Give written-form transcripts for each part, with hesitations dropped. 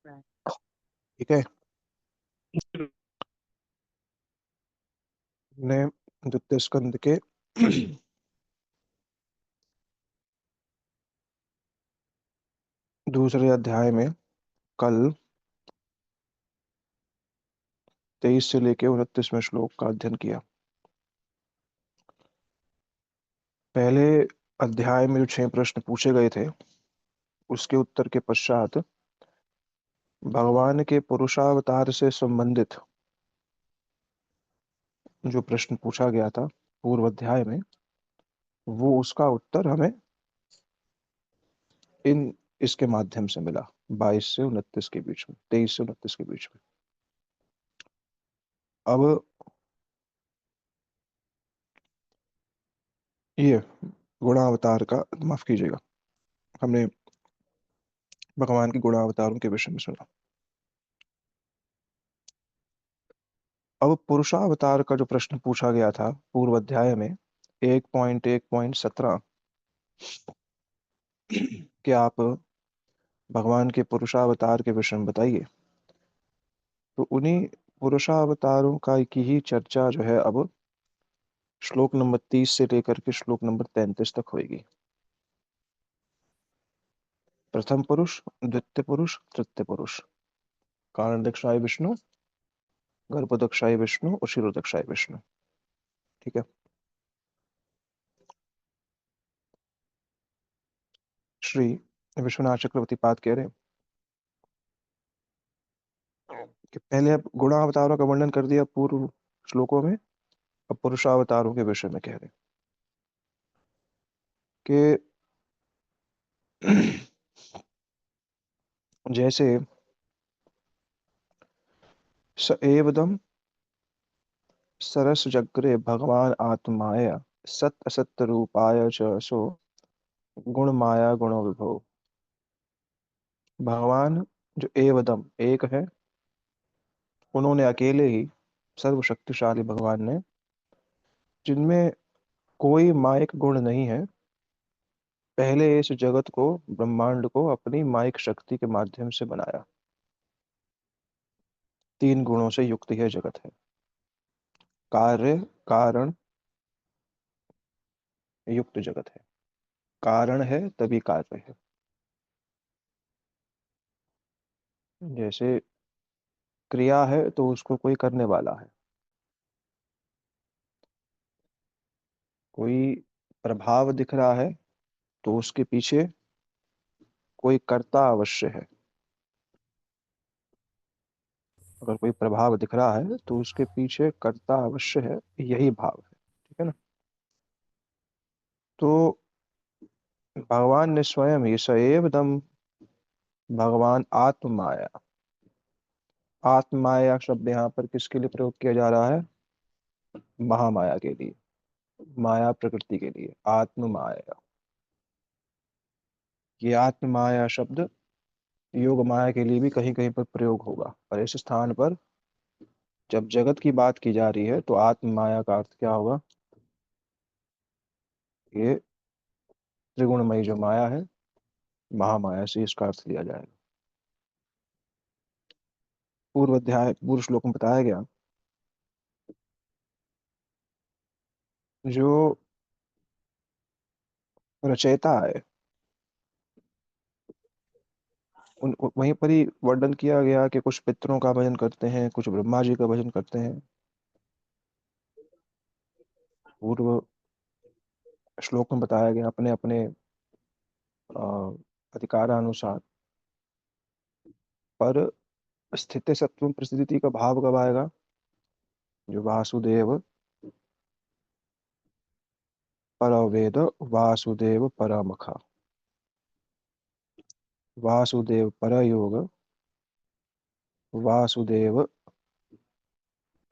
ठीक है। ने द्वितीय स्कंद के दूसरे अध्याय में कल 23 से लेके 29वें श्लोक का अध्ययन किया। पहले अध्याय में जो 6 प्रश्न पूछे गए थे उसके उत्तर के पश्चात भगवान के पुरुषावतार से संबंधित जो प्रश्न पूछा गया था पूर्व अध्याय में, वो उसका उत्तर हमें इन इसके माध्यम से मिला। 22 से 29 के बीच में, 23 से 29 के बीच में। अब ये गुणावतार का, माफ कीजिएगा, हमने भगवान के गुणावतारों के विषय में सुना। अब पुरुषावतार का जो प्रश्न पूछा गया था पूर्व अध्याय में 1.1.17 कि आप भगवान के पुरुषावतार के विषय में बताइए, तो उन्हीं पुरुषावतारों का की ही चर्चा जो है अब श्लोक नंबर 30 से लेकर के श्लोक नंबर 33 तक होगी। प्रथम पुरुष, द्वितीय पुरुष, तृतीय पुरुष, कारण दक्षाय विष्णु, गर्भदक्षाय विष्णु और शिरोदक्षाय विष्णु। ठीक है। श्री विश्वनाथ चक्रवर्ती पाद कह रहे हैं कि पहले अब गुणावतारों का वर्णन कर दिया पूर्व श्लोकों में, अब पुरुषावतारों के विषय में कह रहे हैं कि जैसे स एवदम सरस जग्रे भगवान आत्माय सत असत रूपाय च सो गुण माया गुणो विभव। भगवान जो एवदम एक है, उन्होंने अकेले ही, सर्वशक्तिशाली भगवान ने, जिनमें कोई मायक गुण नहीं है, पहले इस जगत को, ब्रह्मांड को अपनी मायक शक्ति के माध्यम से बनाया। 3 गुणों से युक्त यह जगत है। कार्य कारण युक्त जगत है। कारण है तभी कार्य है। जैसे क्रिया है तो उसको कोई करने वाला है, कोई प्रभाव दिख रहा है तो उसके पीछे कोई कर्ता अवश्य है। अगर कोई प्रभाव दिख रहा है तो उसके पीछे कर्ता अवश्य है, यही भाव है। ठीक है ना। तो भगवान ने स्वयं ही सएव दम, भगवान आत्म माया, आत्म माया शब्द यहाँ पर किसके लिए प्रयोग किया जा रहा है? महामाया के लिए, माया प्रकृति के लिए आत्म माया। ये आत्म माया शब्द योग माया के लिए भी कहीं कहीं पर प्रयोग होगा, और इस स्थान पर जब जगत की बात की जा रही है तो आत्म माया का अर्थ क्या होगा? ये त्रिगुणमयी जो माया है, महामाया से इसका अर्थ लिया जाएगा। पूर्व अध्याय, पूर्व श्लोक में बताया गया जो रचयिता है, वहीं पर ही वर्णन किया गया कि कुछ पितरों का भजन करते हैं, कुछ ब्रह्मा जी का भजन करते हैं। पूर्व श्लोक में बताया गया अपने अपने अधिकारानुसार। पर स्थिति सत्व प्रस्थिति का भाव कब आएगा? जो वासुदेव परवेद, वासुदेव परमख, वासुदेव परयोग, वासुदेव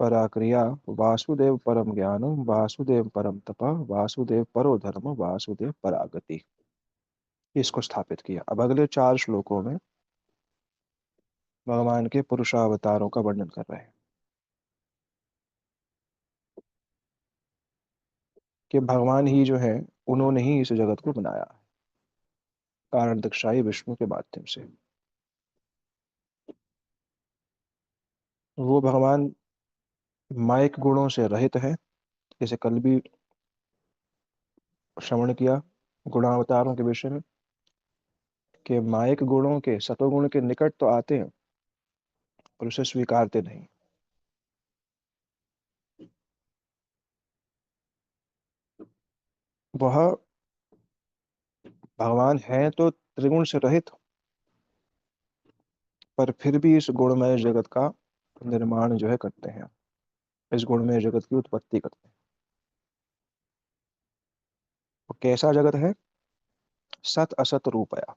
पराक्रिया, वासुदेव परम ज्ञान, वासुदेव परम तप, वासुदेव परो धर्म, वासुदेव परागति। इसको स्थापित किया। अब अगले 4 श्लोकों में भगवान के पुरुषावतारों का वर्णन कर रहे हैं कि भगवान ही जो है, उन्होंने ही इस जगत को बनाया, कारण दक्षाई विष्णु के माध्यम से। वो भगवान माइक गुणों से रहित है, जैसे कल भी श्रवण किया गुणावतारों के विषय में, कि माइक गुणों के सतोगुण के निकट तो आते हैं पर उसे स्वीकारते नहीं। वह भगवान है तो त्रिगुण से रहित, पर फिर भी इस गुणमय जगत का निर्माण जो है करते हैं, इस गुणमय जगत की उत्पत्ति करते हैं। वो कैसा जगत है? सत असत रूपया।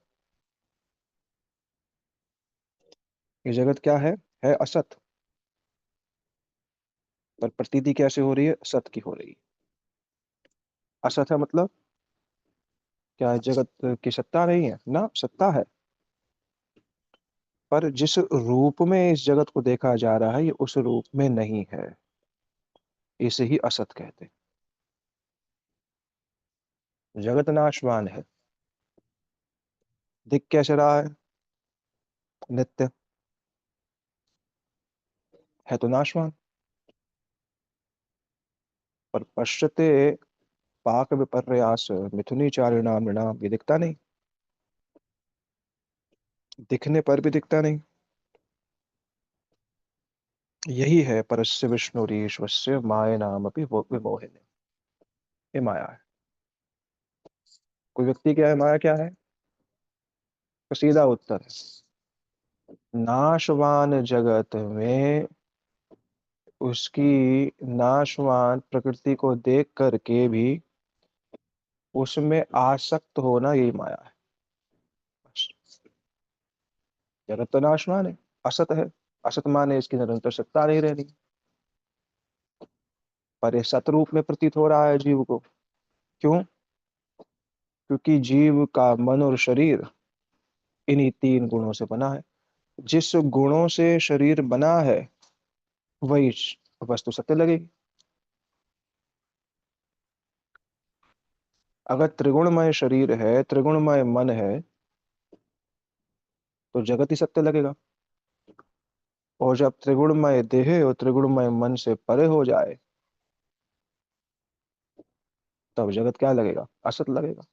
ये जगत क्या है असत, पर प्रतीति कैसे हो रही है? सत की हो रही है। असत है मतलब क्या? जगत की सत्ता नहीं है ना, सत्ता है, पर जिस रूप में इस जगत को देखा जा रहा है ये उस रूप में नहीं है, इसे ही असत कहते हैं। जगत नाशवान है, दिख कैसे रहा है? नित्य है तो नाशवान। पर पश्यते पाक विपर्यास मिथुनी चारिणाम नृणाम, ये दिखता नहीं, दिखने पर भी दिखता नहीं। यही है परस्य विष्णुरीश्वस्य माया नाम अपनी विमोहिनी। ये माया है। कोई व्यक्ति क्या है, माया क्या है? तो सीधा उत्तर है, नाशवान जगत में उसकी नाशवान प्रकृति को देख करके भी उसमें आसक्त होना, यही माया है। जगत तो नाशवान है, असत है, असत माने इसकी निरंतर सत्ता नहीं रहनी, पर ये सतरूप में प्रतीत हो रहा है जीव को। क्यों? क्योंकि जीव का मन और शरीर इन्हीं तीन गुणों से बना है। जिस गुणों से शरीर बना है वही वस्तु सत्य लगेगी। अगर त्रिगुणमय शरीर है, त्रिगुणमय मन है, तो जगत ही सत्य लगेगा। और जब त्रिगुणमय देह और त्रिगुणमय मन से परे हो जाए, तब जगत क्या लगेगा? असत लगेगा।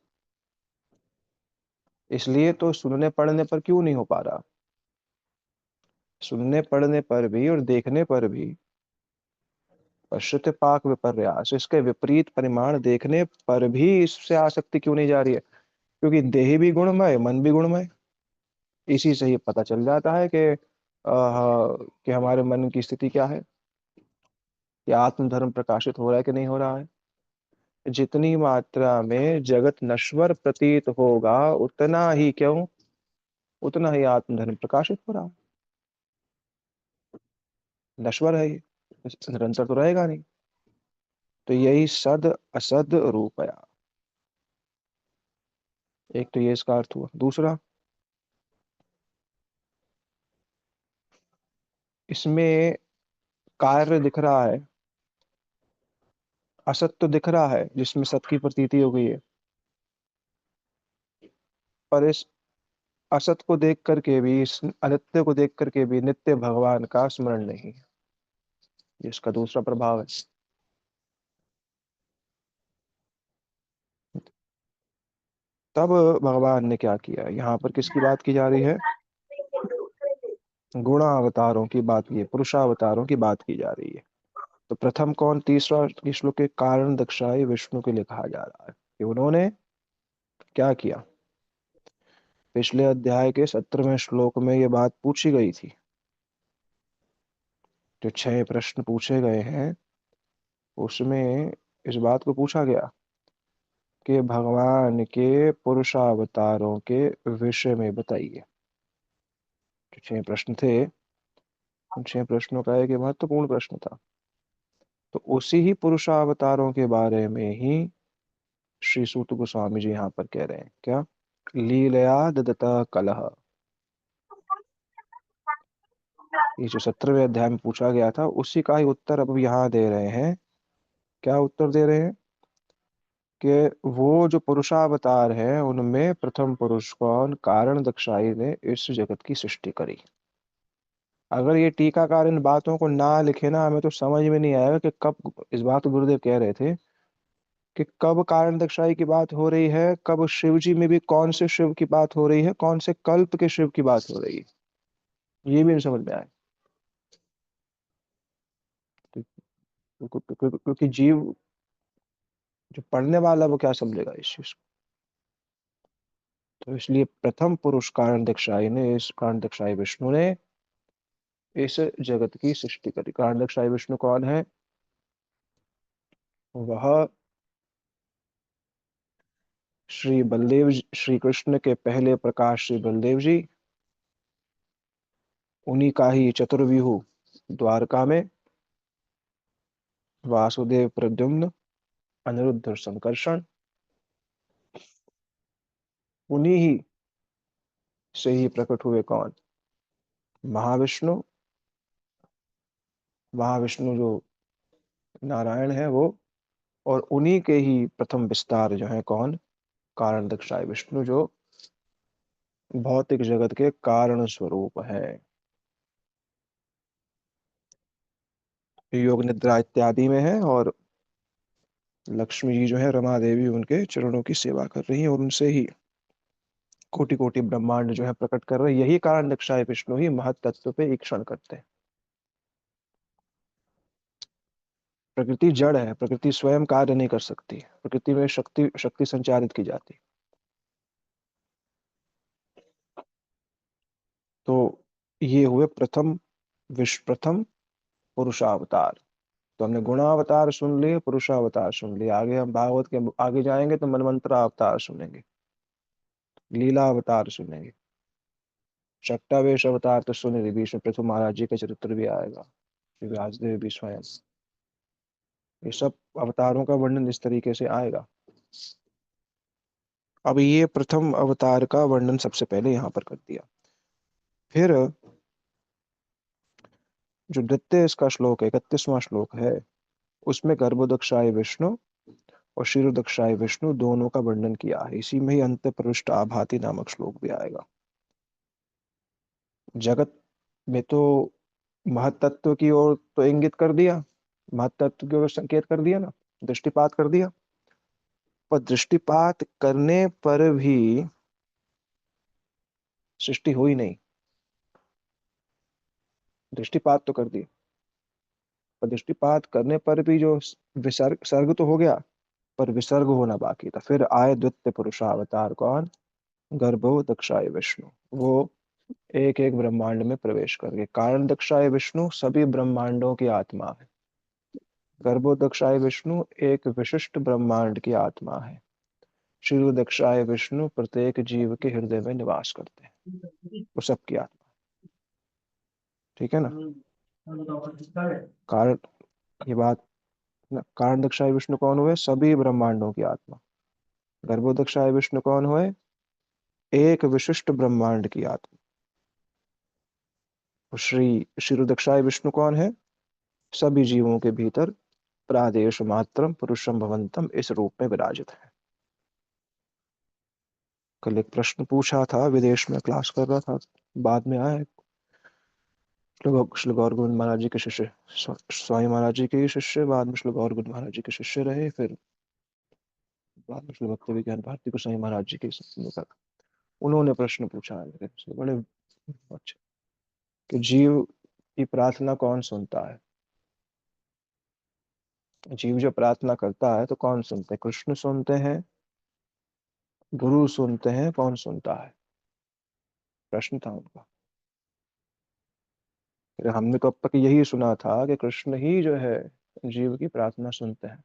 इसलिए तो सुनने पढ़ने पर क्यों नहीं हो पा रहा? सुनने पढ़ने पर भी और देखने पर भी पश्चित पाक विपर्यास, इसके विपरीत परिमाण देखने पर भी इससे आसक्ति क्यों नहीं जा रही है? क्योंकि देह भी गुणमय, मन भी गुणमय। इसी से ही पता चल जाता है कि हमारे मन की स्थिति क्या है, कि आत्मधर्म प्रकाशित हो रहा है कि नहीं हो रहा है। जितनी मात्रा में जगत नश्वर प्रतीत होगा, उतना ही क्यों, उतना ही आत्मधर्म प्रकाशित हो रहा है। नश्वर है ये, निरंतर तो रहेगा नहीं। तो यही सद असद रूपया। एक तो ये इसका अर्थ हुआ। दूसरा, इसमें कार्य दिख रहा है, असत तो दिख रहा है जिसमें सत की प्रतीति हो गई है, पर इस असत को देख करके भी, इस अनित्य को देख करके भी नित्य भगवान का स्मरण नहीं है। ये इसका दूसरा प्रभाव है। तब भगवान ने क्या किया? यहाँ पर किसकी बात की जा रही है? गुणावतारों की बात की है, पुरुषावतारों की बात की जा रही है। तो प्रथम कौन? तीसरा श्लोक के कारण दक्षाई विष्णु के लिए कहा जा रहा है कि उन्होंने क्या किया। पिछले अध्याय के 17वें श्लोक में ये बात पूछी गई थी। जो 6 प्रश्न पूछे गए हैं उसमें इस बात को पूछा गया कि भगवान के पुरुषावतारों के विषय में बताइए। जो 6 प्रश्न थे, उन 6 प्रश्नों का एक ये महत्वपूर्ण प्रश्न था। तो उसी ही पुरुषावतारों के बारे में ही श्री सूत गोस्वामी जी यहाँ पर कह रहे हैं। क्या? लीलया ददता कलह। ये जो 17वें अध्याय में पूछा गया था उसी का ही उत्तर अब यहाँ दे रहे हैं। क्या उत्तर दे रहे हैं? कि वो जो पुरुषावतार है उनमें प्रथम पुरुष कौन? कारण दक्षाई ने इस जगत की सृष्टि करी। अगर ये टीकाकार इन बातों को ना लिखे ना, हमें तो समझ में नहीं आएगा कि कब, इस बात को गुरुदेव कह रहे थे कि कब कारण दक्षाई की बात हो रही है, कब शिव जी में भी कौन से शिव की बात हो रही है, कौन से कल्प के शिव की बात हो रही है, ये भी नहीं समझ में आए। क्योंकि जीव जो पढ़ने वाला वो क्या समझेगा इस चीज को। तो इसलिए प्रथम पुरुष कारण दक्षाई ने, इस कारण दक्षाई विष्णु ने इस जगत की सृष्टि करी। कारण दक्षाई विष्णु कौन है? वह श्री बलदेव श्री कृष्ण के पहले प्रकाश श्री बलदेव जी, उन्हीं का ही चतुर्व्यूह द्वारका में वासुदेव प्रद्युम्न अनिरुद्ध और संकर्षण, उन्हीं ही से ही प्रकट हुए कौन? महाविष्णु। महाविष्णु जो नारायण है वो, और उन्हीं के ही प्रथम विस्तार जो है कौन? कारण दक्षाय विष्णु, जो भौतिक जगत के कारण स्वरूप है। योग निद्रा इत्यादि में है, और लक्ष्मी जी जो है, रमा देवी, उनके चरणों की सेवा कर रही है, और उनसे ही कोटि कोटि ब्रह्मांड जो है प्रकट कर रहे हैं। यही कारण दक्षाय विष्णु ही महत तत्व पे ईक्षण करते हैं। प्रकृति जड़ है, प्रकृति स्वयं कार्य नहीं कर सकती, प्रकृति में शक्ति शक्ति संचारित की जाती। तो ये हुए प्रथम विश्व प्रथम पुरुषावतार। तो हमने गुणावतार सुन लिए, पुरुषावतार सुन लिए, आगे हम भागवत के आगे जाएंगे तो मनमंत्र अवतार सुनेंगे, लीला अवतार सुनेंगे, शक्टावेश अवतार तो सुने, बीच में पृथु महाराज जी का चरित्र भी आएगा, श्री व्यासदेव भी स्वयं। ये सब अवतारों का वर्णन इस तरीके से आएगा। अब ये प्रथम अवतार का वर्णन सबसे पहले यहाँ पर कर दिया। फिर जो द्वितीय इसका श्लोक है, 31वां श्लोक है, उसमें गर्भोदक्षाय विष्णु और क्षीरोदक्षाय विष्णु दोनों का वर्णन किया है। इसी में ही अंत प्रविष्ट आभाति नामक श्लोक भी आएगा। जगत में तो महतत्व की ओर तो इंगित कर दिया, महतत्व की ओर संकेत कर दिया ना, दृष्टिपात कर दिया। पर दृष्टिपात करने पर भी सृष्टि हुई नहीं। दृष्टिपात तो कर दिया, पर दृष्टिपात करने पर भी जो विसर्ग, सर्ग तो हो गया, पर विसर्ग होना बाकी था। फिर आए द्वितीय पुरुषावतार कौन? गर्भो दक्षाय विष्णु। वो एक एक ब्रह्मांड में प्रवेश कर गए। कारण दक्षाय विष्णु सभी ब्रह्मांडों की आत्मा है। गर्भो दक्षाय विष्णु एक विशिष्ट ब्रह्मांड की आत्मा है। शिरो दक्षाय विष्णु प्रत्येक जीव के हृदय में निवास करते हैं, वो सबकी आत्मा। ठीक है ना? कारण, ये बात ना, कारण दक्षाय विष्णु कौन हुए? सभी ब्रह्मांडों की आत्मा। गर्भो दक्षाय विष्णु कौन हुए? एक विशिष्ट ब्रह्मांड की आत्मा। और श्री शिरोदक्षाय विष्णु कौन है? सभी जीवों के भीतर प्रादेश मात्रम पुरुषम भवंतम इस रूप में विराजित है। कल एक प्रश्न पूछा था, विदेश में क्लास कर रहा था, बाद में आया, श्री गौर गोविंद महाराज जी के शिष्य, स्वामी महाराज जी के ही शिष्य, बाद में श्री गौर गोविंद महाराज जी के शिष्य रहे, फिर बाद में श्री भक्ति विज्ञान भारती को स्वामी महाराज जी के शिष्य। उन्होंने प्रश्न पूछा है मेरे से, बड़े अच्छे, कि जीव की प्रार्थना कौन सुनता है? जीव जो प्रार्थना करता है तो कौन सुनते हैं? कृष्ण सुनते हैं, गुरु सुनते हैं, कौन सुनता है? प्रश्न था उनका। फिर हमने तो अब तक यही सुना था कि कृष्ण ही जो है जीव की प्रार्थना सुनते हैं,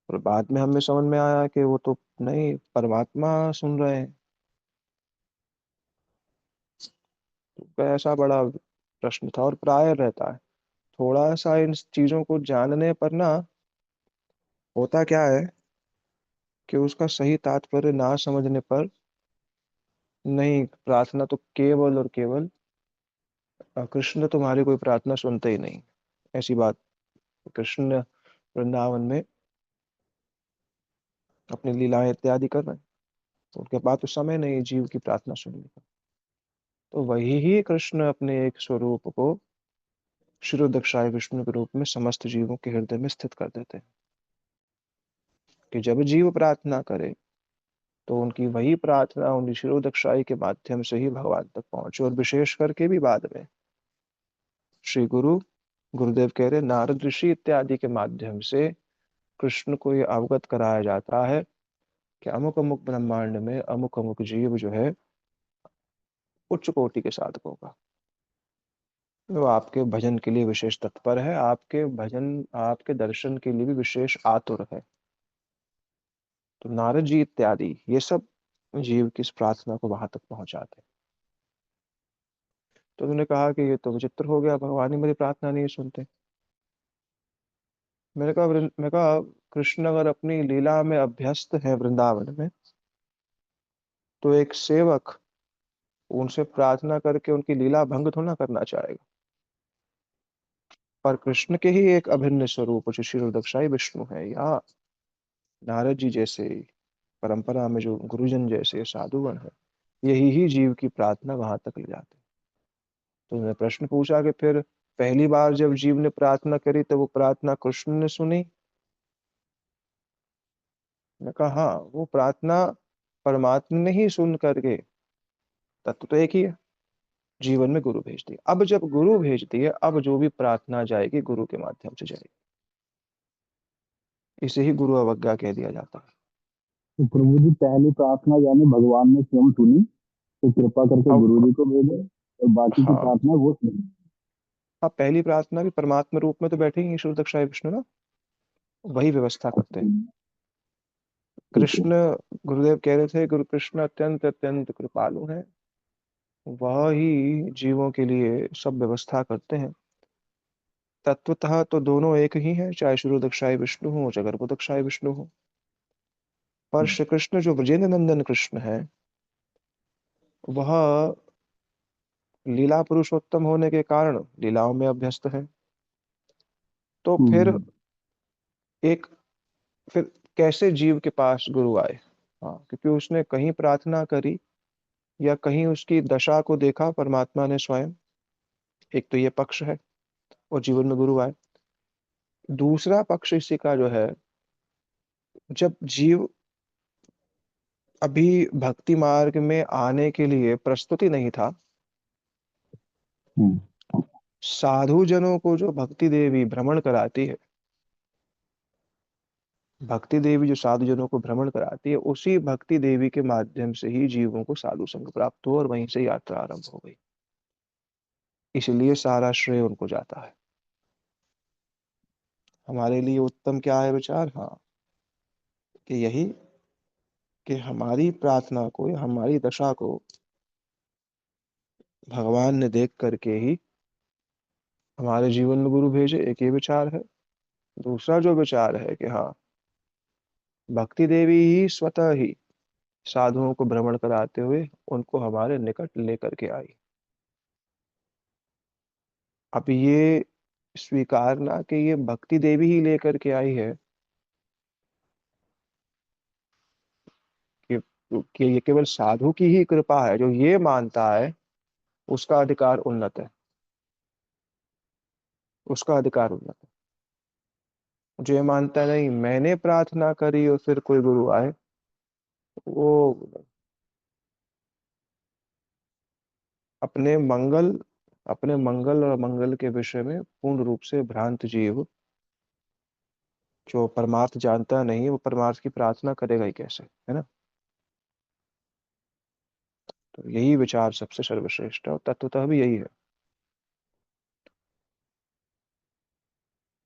और बाद में हमें समझ में आया कि वो तो नहीं, परमात्मा सुन रहे हैं। तो ऐसा बड़ा प्रश्न था, और प्राय रहता है। थोड़ा सा इन चीजों को जानने पर ना, होता क्या है कि उसका सही तात्पर्य ना समझने पर, नहीं, प्रार्थना तो केवल और केवल कृष्ण तुम्हारी कोई प्रार्थना सुनते ही नहीं, ऐसी बात। कृष्ण वृंदावन में अपनी लीलाएं इत्यादि कर रहे हैं, तो उनके पास तो समय नहीं जीव की प्रार्थना सुनने का। तो वही ही कृष्ण अपने एक स्वरूप को क्षीरोदक्षाय विष्णु के रूप में समस्त जीवों के हृदय में स्थित कर देते हैं, कि जब जीव प्रार्थना करे तो उनकी वही प्रार्थना उन क्षीरोदक्षाई के माध्यम से ही भगवान तक पहुंचे। और विशेष करके भी बाद में श्री गुरुदेव कह रहे नारद ऋषि इत्यादि के माध्यम से कृष्ण को ये अवगत कराया जाता है कि अमुक अमुक ब्रह्मांड में अमुक अमुक जीव जो है उच्च कोटि के साधकों का, वो आपके भजन के लिए विशेष तत्पर है, आपके भजन आपके दर्शन के लिए भी विशेष आतुर है। तो नारद जी इत्यादि ये सब जीव की इस प्रार्थना को वहां तक पहुंचाते हैं। तो उन्होंने कहा कि ये तो विचित्र हो गया, भगवान ही मेरी प्रार्थना नहीं सुनते। मैं कहा कृष्ण अगर अपनी लीला में अभ्यस्त है वृंदावन में, तो एक सेवक उनसे प्रार्थना करके उनकी लीला भंग थोड़ा ना करना चाहेगा। पर कृष्ण के ही एक अभिन्न स्वरूप जो क्षीरोदक्षाई विष्णु है, या नारद जी जैसे परंपरा में जो गुरुजन जैसे साधुगण है, यही ही जीव की प्रार्थना वहां तक ले जाते हैं। तो उन्होंने प्रश्न पूछा कि फिर पहली बार जब जीव ने प्रार्थना करी तो वो प्रार्थना कृष्ण ने सुनी? मैं कहा हाँ, वो प्रार्थना परमात्मा ने ही सुन करके, तत्व तो एक ही है, जीवन में गुरु भेज दिया। अब जब गुरु भेज दिए, अब जो भी प्रार्थना जाएगी गुरु के माध्यम से जाएगी। इसे ही गुरु अवज्ञा कह दिया जाता है। तो प्रभु जी पहली प्रार्थना यानी भगवान ने स्वयं सुनी, तो कृपा करके अब गुरु जी को भेजे और बाकी की हाँ, प्रार्थना वो सुनी। अब पहली प्रार्थना भी परमात्मा रूप में तो बैठे ही ईश्वर दक्षाय विष्णु ना, वही व्यवस्था करते हैं। ठीक है। कृष्ण, गुरुदेव कह रहे थे गुरु कृष्ण अत्यंत अत्यंत कृपालु हैं, वह ही जीवों के लिए सब व्यवस्था करते हैं। तत्वतः तो दोनों एक ही हैं, चाहे क्षीरोदक्षाय विष्णु हो चाहे गर्भोदक्षाय विष्णु हो। पर श्री कृष्ण जो ब्रजेंद्र नंदन कृष्ण है, वह लीला पुरुषोत्तम होने के कारण लीलाओं में अभ्यस्त है। तो फिर हम्म। एक फिर कैसे जीव के पास गुरु आए? हाँ, क्योंकि उसने कहीं प्रार्थना करी या कहीं उसकी दशा को देखा परमात्मा ने स्वयं। एक तो ये पक्ष है, और जीवन में गुरु आए। दूसरा पक्ष इसी का जो है, जब जीव अभी भक्ति मार्ग में आने के लिए प्रस्तुति नहीं था, हम्म। साधु जनों को जो भक्ति देवी भ्रमण कराती है, भक्ति देवी जो साधु जनों को भ्रमण कराती है, उसी भक्ति देवी के माध्यम से ही जीवों को साधु संग प्राप्त हो और वहीं से यात्रा आरंभ हो गई। इसलिए सारा श्रेय उनको जाता है। हमारे लिए उत्तम क्या है विचार? हाँ, कि यही कि हमारी प्रार्थना को या हमारी दशा को भगवान ने देख करके ही हमारे जीवन में गुरु भेजे, एक ये विचार है। दूसरा जो विचार है कि हाँ, भक्ति देवी ही स्वतः ही साधुओं को भ्रमण कराते हुए उनको हमारे निकट लेकर के आई। अब ये स्वीकारना कि ये भक्ति देवी ही लेकर के आई है, कि कि ये केवल साधु की ही कृपा है, जो ये मानता है उसका अधिकार उन्नत है, उसका अधिकार उन्नत है। जो ये मानता है नहीं मैंने प्रार्थना करी और फिर कोई गुरु आए, वो अपने मंगल अपने मंगल और मंगल के विषय में पूर्ण रूप से भ्रांत जीव, जो परमार्थ जानता नहीं, वो परमार्थ की प्रार्थना करेगा ही कैसे, है ना? तो यही विचार सबसे सर्वश्रेष्ठ है, और तत्वतः भी यही है।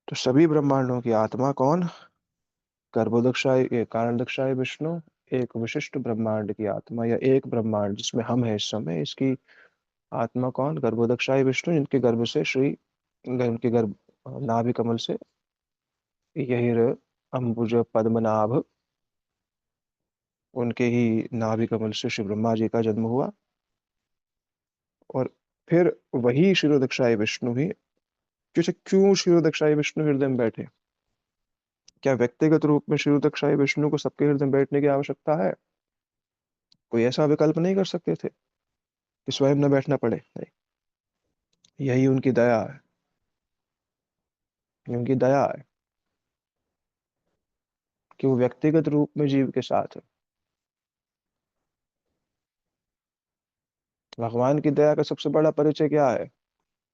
तो सभी ब्रह्मांडों की आत्मा कौन? गर्भोदक्षाय ये कारणदक्षाय विष्णु, एक विशिष्ट ब्रह्मांड की आत्मा या एक ब्रह्मांड जिसमें हम हैं इस समय, इसकी आत्मा कौन? गर्भोदक्षाय विष्णु, जिनके गर्भ से उनके गर्भ नाभि कमल से यही अंबुज पद्मनाभ, उनके ही नाभि कमल से श्री ब्रह्मा जी का जन्म हुआ। और फिर वही क्षीरोदक्षाय विष्णु ही, क्यों क्षीरोदक्षाय विष्णु हृदय में बैठे? क्या व्यक्तिगत रूप में क्षीरोदक्षाय विष्णु को सबके हृदय में बैठने की आवश्यकता है? कोई ऐसा विकल्प नहीं कर सकते थे कि स्वयं न बैठना पड़े, नहीं। यही उनकी दया है, ये उनकी दया है कि वो व्यक्तिगत रूप में जीव के साथ है। भगवान की दया का सबसे बड़ा परिचय क्या है?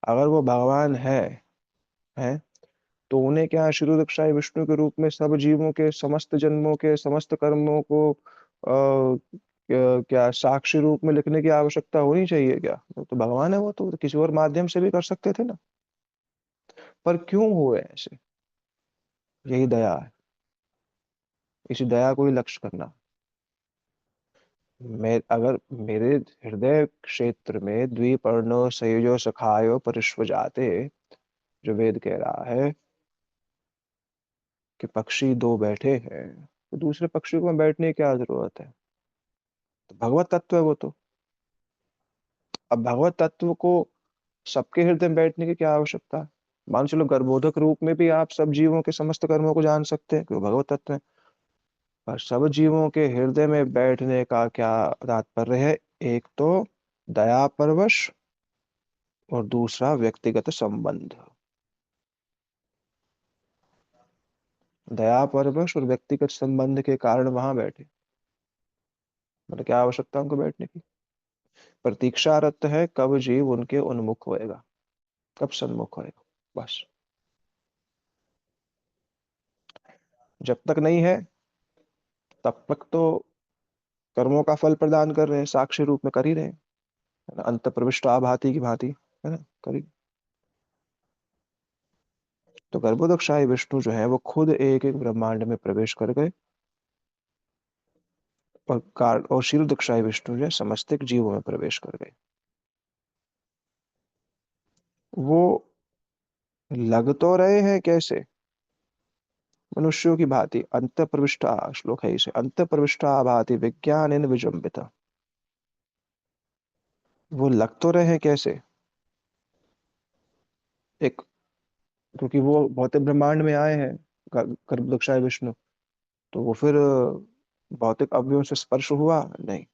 अगर वो भगवान है तो उन्हें क्या क्षीरोदक्षाई विष्णु के रूप में सब जीवों के समस्त जन्मों के समस्त कर्मों को क्या साक्षी रूप में लिखने की आवश्यकता होनी चाहिए क्या? वो तो भगवान है, वो तो किसी और माध्यम से भी कर सकते थे ना। पर क्यों हुए ऐसे? यही दया है। इसी दया को ही लक्ष्य करना। मैं अगर मेरे हृदय क्षेत्र में द्विपर्णो संयोजो सखायो परिष्वजाते, जो वेद कह रहा है कि पक्षी दो बैठे हैं, तो दूसरे पक्षी को बैठने की क्या जरूरत है? तो भगवत तत्व है वो तो। अब भगवत तत्व को सबके हृदय में बैठने की क्या आवश्यकता है? मान चलो गर्भोधक रूप में भी आप सब जीवों के समस्त कर्मों को जान सकते हैं, क्यों? भगवत तत्व है। पर सब जीवों के हृदय में बैठने का क्या तात्पर्य है? एक तो दया परवश, और दूसरा व्यक्तिगत संबंध। दया परवश और व्यक्तिगत संबंध के कारण वहां बैठे। मतलब क्या आवश्यकता उनको बैठने की? प्रतीक्षारत है कब जीव उनके उन्मुख होएगा, कब सन्मुख होएगा, बस। जब तक नहीं है तब तक तो कर्मों का फल प्रदान कर रहे हैं, साक्षी रूप में कर ही रहे हैं, है ना? अंत प्रविष्ट आभाति की भांति, है ना, करी। तो गर्भोदकशाही विष्णु जो है वो खुद एक एक ब्रह्मांड में प्रवेश कर गए, और शीलदीक्षाई विष्णु जो है समस्त जीवों में प्रवेश कर गए। वो लग तो रहे हैं कैसे? मनुष्यों की भांति अंत प्रविष्टा, श्लोक है इसे, अंत प्रविष्टा भांति विज्ञान विजृंभिता। वो लग तो रहे हैं कैसे? एक, क्योंकि वो भौतिक ब्रह्मांड में आए हैं, गर्भदक्षाय विष्णु, तो वो फिर भौतिक अवयवों से स्पर्श हुआ नहीं,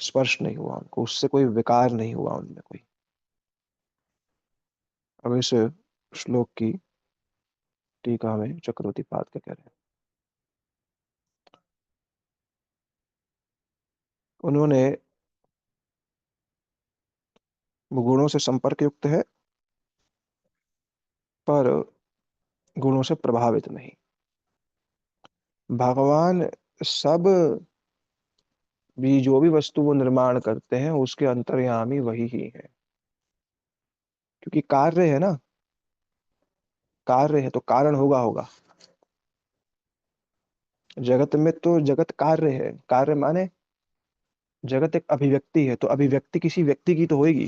स्पर्श नहीं हुआ उनको, उससे कोई विकार नहीं हुआ उनमें कोई। अब इस श्लोक की टीका में चक्रवर्ती पाद क्या कह रहे हैं? उन्होंने, वो गुणों से संपर्क युक्त है पर गुणों से प्रभावित नहीं। भगवान सब भी जो भी वस्तु वो निर्माण करते हैं उसके अंतर्यामी वही ही है, क्योंकि कार्य है ना, कार्य है तो कारण होगा। जगत में तो जगत कार्य है, कार्य माने जगत एक अभिव्यक्ति है, तो अभिव्यक्ति किसी व्यक्ति की तो होगी।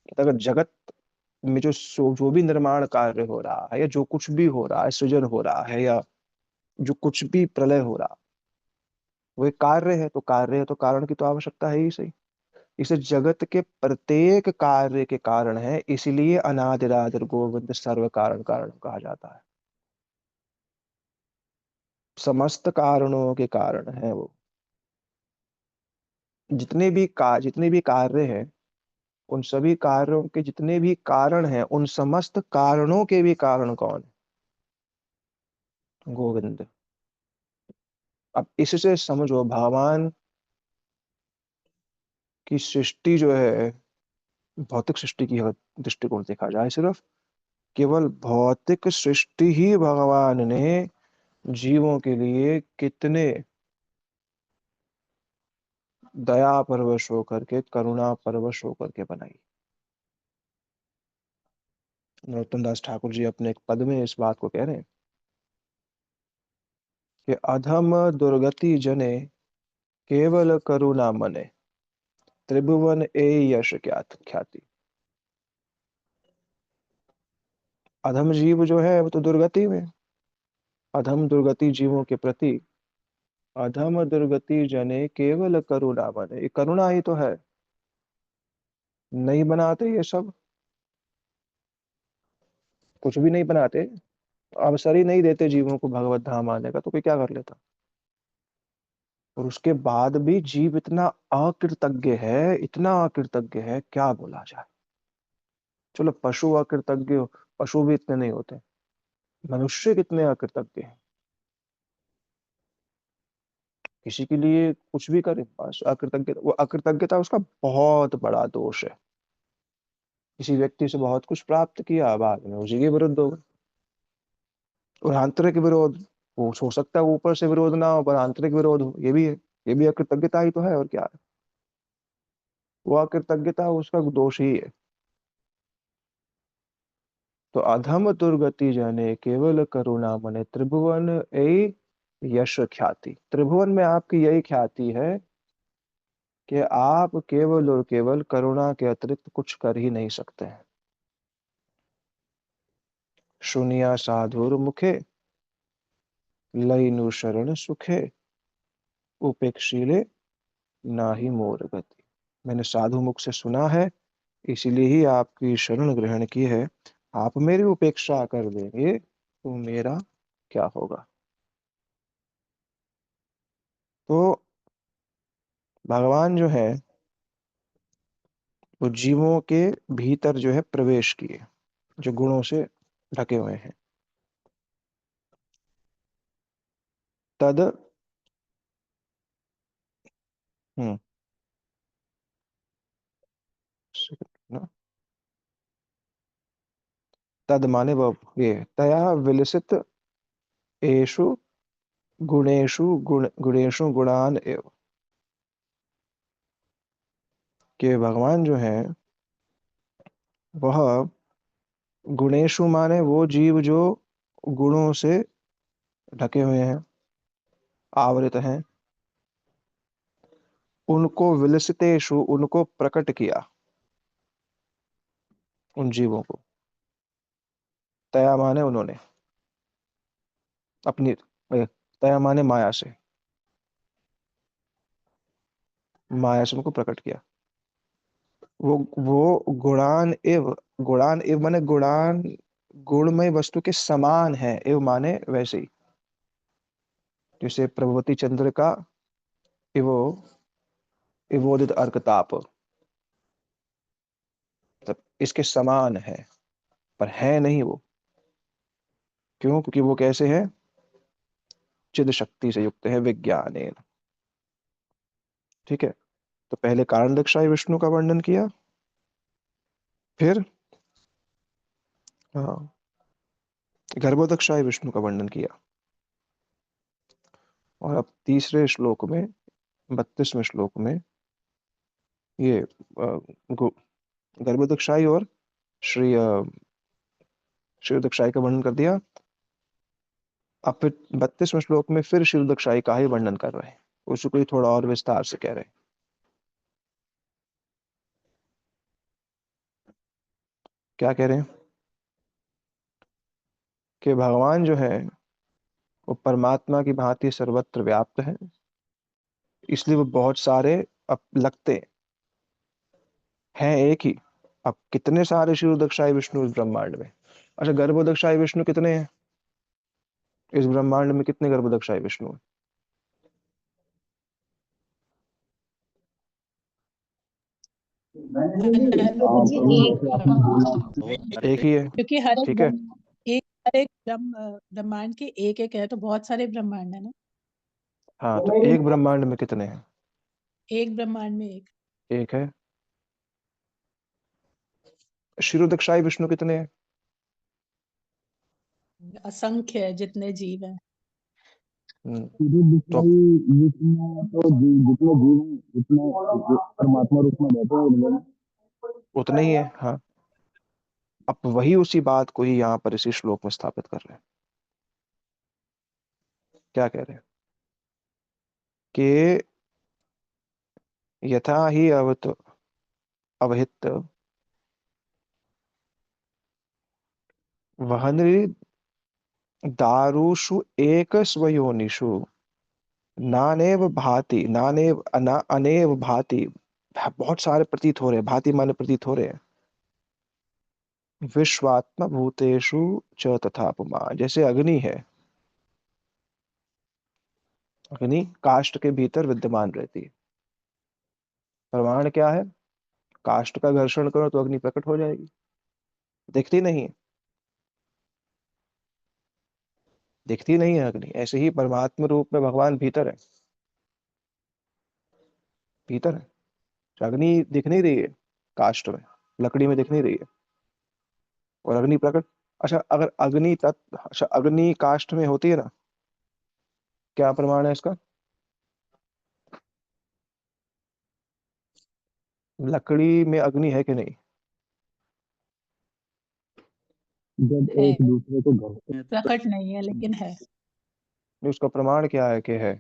तो अगर जगत में जो भी निर्माण कार्य हो रहा है, या जो कुछ भी हो रहा है, सृजन हो रहा है, या जो कुछ भी प्रलय हो रहा, वो एक कार्य है, तो कार्य है तो कारण की तो आवश्यकता है ही सही। इसे जगत के प्रत्येक कार्य के कारण है, इसीलिए अनादिरादर गोविंद सर्व कारण कारण कहा जाता है। समस्त कारणों के कारण है वो। जितने भी कार्य हैं, उन सभी कार्यों के जितने भी कारण हैं, उन समस्त कारणों के भी कारण कौन है? गोविंद। अब इससे समझो, भगवान की सृष्टि जो है, भौतिक सृष्टि की अगर दृष्टिकोण देखा जाए, सिर्फ केवल भौतिक सृष्टि ही भगवान ने जीवों के लिए कितने दया परवश होकर के, करुणा परवश होकर के बनाई। नरोत्तम दास ठाकुर जी अपने एक पद में इस बात को कह रहे हैं कि अधम दुर्गति जने केवल करुणा मने, त्रिभुवन ए यश ख्यात ख्याति। अधम जीव जो है वो तो दुर्गति में, अधम दुर्गति जीवों के प्रति, अधम दुर्गति जने केवल करुणा मने, ये करुणा ही तो है। नहीं बनाते ये सब, कुछ भी नहीं बनाते, अवसर ही नहीं देते जीवों को भगवत धाम आने का, तो कोई क्या कर लेता? और उसके बाद भी जीव इतना अकृतज्ञ है, इतना अकृतज्ञ है, क्या बोला जाए। चलो पशु अकृतज्ञ हो, पशु भी इतने नहीं होते, मनुष्य कितने अकृतज्ञ हैं। किसी के लिए कुछ भी करे, बस अकृतज्ञता, वो अकृतज्ञता उसका बहुत बड़ा दोष है। किसी व्यक्ति से बहुत कुछ प्राप्त किया, बाद में उसी के विरुद्ध हो गए। और आंतरिक विरोध, वो हो सकता है ऊपर से विरोध ना हो पर आंतरिक विरोध हो, ये भी है। ये भी अकृतज्ञता ही तो है, और क्या है। वो अकृतज्ञता उसका दोष ही है। तो अधम दुर्गति जने केवल करुणा मने त्रिभुवन ए यश ख्याति। त्रिभुवन में आपकी यही ख्याति है कि आप केवल और केवल करुणा के अतिरिक्त कुछ कर ही नहीं सकते हैं। सुनिया साधुर मुखे लइनु शरण सुखे उपेक्षिले नाही मोर गति। मैंने साधु मुख से सुना है, इसीलिए ही आपकी शरण ग्रहण की है। आप मेरी उपेक्षा कर देंगे तो मेरा क्या होगा। तो भगवान जो है वो जीवों के भीतर जो है प्रवेश किए, जो गुणों से ढके हुए हैं। तद हम्म ना, तद माने वो ये तया विलसित एषु गुणेषु गुणान एव। कि भगवान जो है वह गुणेशु माने वो जीव जो गुणों से ढके हुए हैं, आवृत हैं। उनको विलसितेषु, उनको प्रकट किया, उन जीवों को। तया माने उन्होंने अपनी तया माने माया से, माया से उनको प्रकट किया। वो गुणान एव माने गुणान, गुणमय वस्तु के समान है। एव माने वैसे ही, जैसे प्रभवती चंद्र का इवो इवोदित अर्क ताप, तब इसके समान है, पर है नहीं वो। क्यों? क्योंकि वो कैसे है, चिद शक्ति से युक्त है, विज्ञानेन। ठीक है। तो पहले कारण दक्षाई विष्णु का वर्णन किया, फिर हाँ गर्भोदक्षाय विष्णु का वर्णन किया, और अब तीसरे श्लोक में, 32वें श्लोक में ये गर्भोदक्षाई और श्री क्षीरोदक्षाई का वर्णन कर दिया। अब फिर 32वें श्लोक में फिर क्षीरोदक्षाई का ही वर्णन कर रहे हैं, उसको ही थोड़ा और विस्तार से कह रहे हैं। क्या कह रहे हैं कि भगवान जो है वो परमात्मा की भांति सर्वत्र व्याप्त है, इसलिए वो बहुत सारे अब लगते हैं एक ही। अब कितने सारे क्षीरोदक्षाई विष्णु इस ब्रह्मांड में। अच्छा, गर्भोदक्षाई विष्णु कितने हैं इस ब्रह्मांड में? कितने गर्भोदक्षाई विष्णु हैं? आप जी प्रभु एक। जैसे आपने बोला, एक ही है। क्योंकि हर एक ठीक है। हर एक ब्रह्मांड के एक एक है, तो बहुत सारे ब्रह्मांड है ना। हाँ, तो एक ब्रह्मांड में कितने हैं? एक ब्रह्मांड में एक। एक है। क्षीरोदक्षाई विष्णु कितने हैं? असंख्य है जितने जीव हैं। हम्म, सूर्य तो दिखाई जितने तो जितने जीव हैं उतने परमात्मा रूप में बैठे हैं उनमें। उतने ही है, हाँ। अब वही उसी बात को ही यहाँ पर इसी श्लोक में स्थापित कर रहे हैं। क्या कह रहे हैं कि यथा ही अवहित वहनरि दारुषु एक स्वयोनिषु नानेव भाति, नानेव अनेव भाति। बहुत सारे प्रतीत हो रहे हैं, भांति माने प्रतीत हो रहे हैं। विश्वात्म भूतेषु च तथा उपमा, जैसे अग्नि है, अग्नि काष्ठ के भीतर विद्यमान रहती है। प्रमाण क्या है? काष्ठ का घर्षण करो तो अग्नि प्रकट हो जाएगी। दिखती नहीं है, दिखती नहीं है अग्नि। ऐसे ही परमात्म रूप में भगवान भीतर है, भीतर है। अग्नि दिख नहीं रही है काष्ठ में, लकड़ी में दिख नहीं रही है, और अग्नि प्रकट। अच्छा, अगर अग्नि तत्व, अच्छा अग्नि काष्ठ में होती है ना, क्या प्रमाण है इसका? लकड़ी में अग्नि है कि नहीं? जब है, एक दूसरे को घसते हैं तो प्रकट नहीं है लेकिन है। नहीं, उसका प्रमाण क्या है कि है?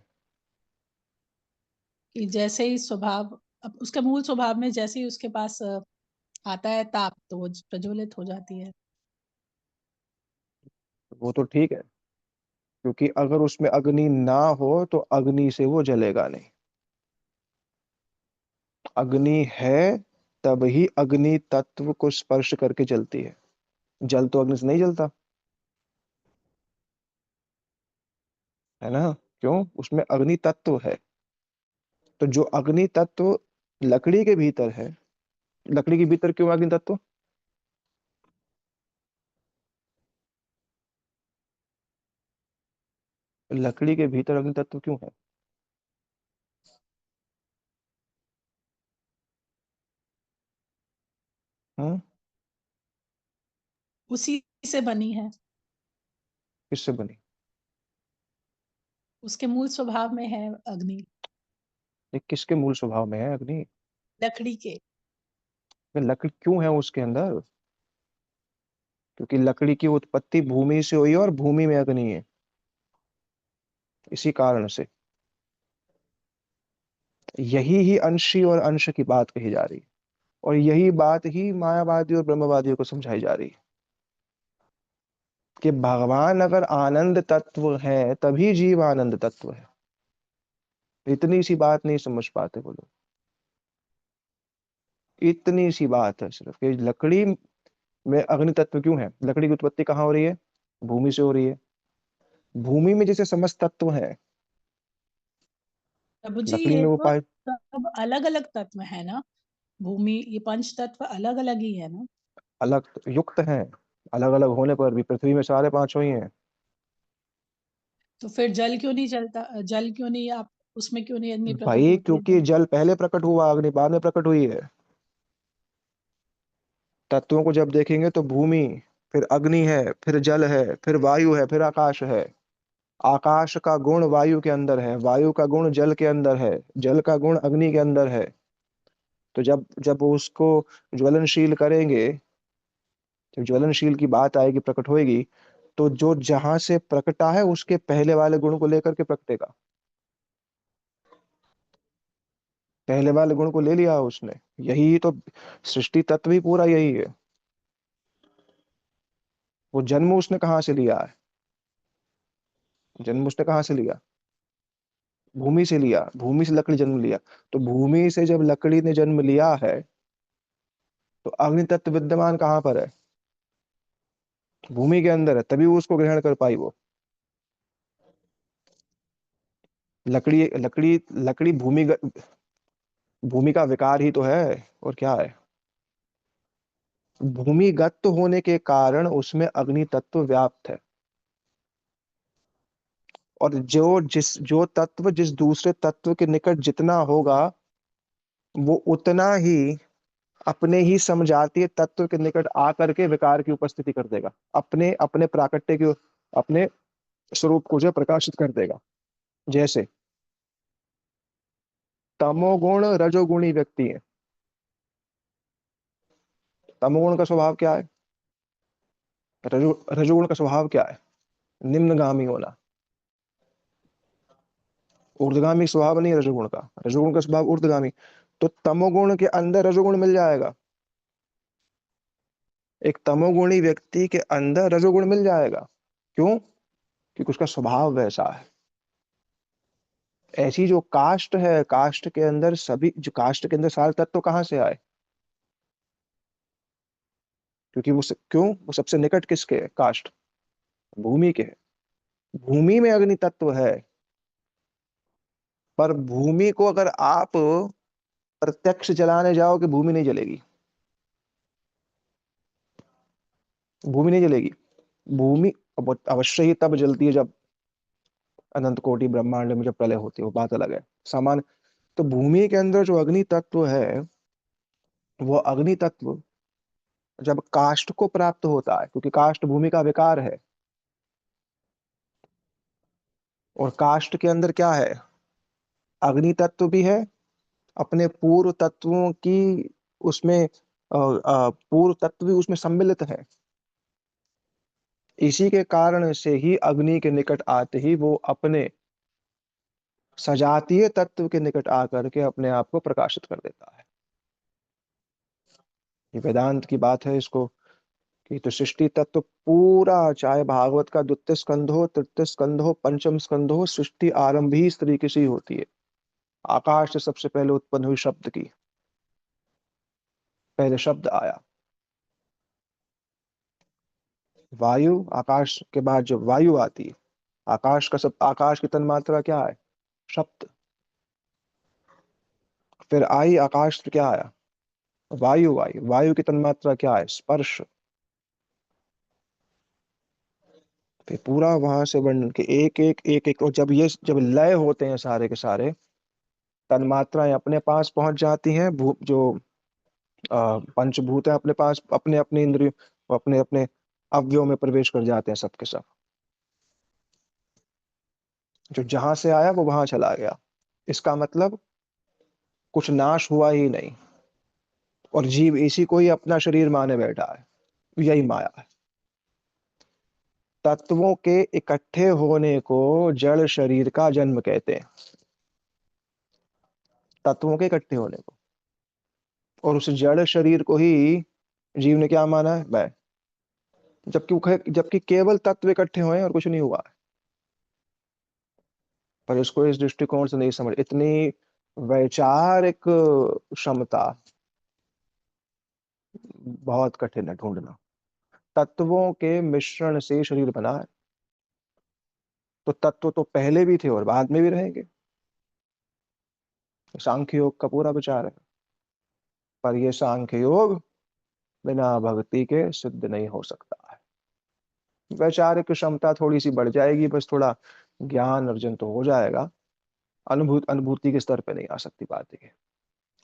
कि जैसे ही स्वभाव, अब उसके मूल स्वभाव में जैसे ही उसके पास आता है ताप, तो वो प्रज्वलित हो जाती है। वो तो ठीक है, क्योंकि अगर उसमें अग्नि ना हो तो अग्नि से वो जलेगा नहीं। अग्नि है तभी अग्नि तत्व को स्पर्श करके जलती है। जल तो अग्नि से नहीं जलता, है ना? क्यों? उसमें अग्नि तत्व है। तो जो अग्नि तत्व लकड़ी के भीतर है, लकड़ी के भीतर क्यों अग्नि तत्व? लकड़ी के भीतर अग्नि तत्व क्यों है? हम्म? उसी से बनी है, किससे बनी? उसके मूल स्वभाव में है अग्नि, ये किसके मूल स्वभाव में है अग्नि? लकड़ी के। ये लकड़ी क्यों है उसके अंदर? क्योंकि लकड़ी की उत्पत्ति भूमि से हुई है और भूमि में अग्नि है, इसी कारण से। यही ही अंशी और अंश की बात कही जा रही है, और यही बात ही मायावादी और ब्रह्मवादियों को समझाई जा रही है कि भगवान अगर आनंद तत्व है तभी जीव आनंद तत्व है। इतनी सी बात नहीं समझ पाते वो लोग। इतनी सी बात है सिर्फ कि लकड़ी में अग्नि तत्व क्यों है। लकड़ी की उत्पत्ति कहाँ हो रही है? भूमि से हो रही है। भूमि में जैसे समस्त तत्व है, प्रभु जी, लकड़ी ये में वो तो पाए सब अलग अलग तत्व है ना। भूमि, ये पंच तत्व अलग अलग ही है ना। अलग युक्त हैं। अलग अलग होने पर भी पृथ्वी में सारे पांचों ही हैं। तो फिर जल क्यों नहीं जलता, जल क्यों नहीं, आप उसमें क्यों नहीं अग्नि प्रकट भाई होती है क्योंकि जल? जल पहले प्रकट हुआ, अग्नि बाद में प्रकट हुई है। तत्वों को जब देखेंगे तो भूमि, फिर अग्नि है, फिर जल है, फिर वायु है, फिर आकाश है। आकाश का गुण वायु के अंदर है, वायु का गुण जल के अंदर है, जल का गुण अग्नि के अंदर है। तो जब जब वो उसको ज्वलनशील करेंगे, जब ज्वलनशील की बात आएगी, प्रकट होएगी, तो जो जहां से प्रकटा है उसके पहले वाले गुण को लेकर के प्रकटेगा। पहले वाले गुण को ले लिया उसने। यही तो सृष्टि तत्व ही पूरा यही है। वो जन्म उसने कहाँ से लिया है? जन्म उसने कहाँ से लिया? भूमि से लिया। भूमि से लकड़ी जन्म लिया। तो भूमि से जब लकड़ी ने जन्म लिया है, तो अग्नि तत्व विद्यमान कहाँ पर है? भूमि के अंदर है, तभी वो उसको ग्रहण कर पाई वो। लकड़ी लकड़ी लकड़ी भूमि का विकार ही तो है, और क्या है? भूमिगत होने के कारण उसमें अग्नि तत्व व्याप्त है। और जो तत्व जिस दूसरे तत्व के निकट जितना होगा, वो उतना ही अपने ही समजातीय तत्व के निकट आकर के विकार की उपस्थिति कर देगा। अपने अपने प्राकट्य की, अपने स्वरूप को जो है प्रकाशित कर देगा। जैसे तमोगुण रजोगुणी व्यक्ति है। तमोगुण का स्वभाव क्या है? रजोगुण का स्वभाव क्या है? निम्नगामी होना। ऊर्ध्वगामी स्वभाव नहीं है रजोगुण का। रजोगुण का स्वभाव ऊर्ध्वगामी। तो तमोगुण के अंदर रजोगुण मिल जाएगा। एक तमोगुणी व्यक्ति के अंदर रजोगुण मिल जाएगा। क्यों? क्योंकि उसका स्वभाव वैसा है। ऐसी जो काष्ट है, काष्ट के अंदर सभी, जो काष्ट के अंदर सारे तत्व कहाँ से आए? क्योंकि क्यों? वो सबसे निकट किसके है? काष्ट भूमि के है। भूमि में अग्नि तत्व है। पर भूमि को अगर आप प्रत्यक्ष जलाने जाओगे, भूमि नहीं जलेगी, भूमि नहीं जलेगी। भूमि अवश्य ही तब जलती है जब अनंत कोटि ब्रह्मांड में जब प्रलय होती है, वो बात अलग है। सामान्य तो भूमि के अंदर जो अग्नि तत्व है, वो अग्नि तत्व जब काष्ठ को प्राप्त होता है, क्योंकि काष्ठ भूमि का विकार है, और काष्ठ के अंदर क्या है, अग्नि तत्व भी है, अपने पूर्व तत्वों की उसमें पूर्व तत्व भी उसमें सम्मिलित है। इसी के कारण से ही अग्नि के निकट आते ही वो अपने सजातीय तत्व के निकट आकर के अपने आप को प्रकाशित कर देता है। ये वेदांत की बात है इसको, कि तो सृष्टि तत्व पूरा, चाहे भागवत का द्वितीय स्कंध हो, तृतीय स्कंध हो, पंचम स्कंध हो, सृष्टि आरंभ ही इस तरीके से ही होती है। आकाश से सबसे पहले उत्पन्न हुई शब्द की, पहले शब्द आया, वायु, आकाश के बाद जब वायु आती है, आकाश का सब, आकाश की तन्मात्रा क्या है, शब्द। फिर आई आकाश से क्या आया, वायु आई, वायु की तन्मात्रा क्या है, स्पर्श। फिर पूरा वहां से वर्णन के एक एक, और जब लय होते हैं सारे के सारे, तन्मात्राएं अपने पास पहुंच जाती हैं, जो पंचभूत है अपने पास, अपने अपने इंद्रियों, अपने अपने अवयव में प्रवेश कर जाते हैं सब के सब। जो जहां से आया वो वहां चला गया। इसका मतलब कुछ नाश हुआ ही नहीं, और जीव इसी को ही अपना शरीर माने बैठा है, यही माया है। तत्वों के इकट्ठे होने को जड़ शरीर का जन्म कहते हैं, तत्वों के इकट्ठे होने को। और उस जड़ शरीर को ही जीव ने क्या माना है, मैं। जबकि केवल तत्व इकट्ठे हुए हैं और कुछ नहीं हुआ है। पर इसको इस दृष्टिकोण से नहीं समझ, इतनी वैचारिक क्षमता बहुत कठिन है ढूंढना। तत्वों के मिश्रण से शरीर बना है, तो तत्व तो पहले भी थे और बाद में भी रहेंगे। सांख्य योग का पूरा विचार है। पर यह सांख्य योग बिना भक्ति के सिद्ध नहीं हो सकता है। वैचारिक क्षमता थोड़ी सी बढ़ जाएगी, बस थोड़ा ज्ञान अर्जन तो हो जाएगा, अनुभूति के स्तर पे नहीं आ सकती बात है।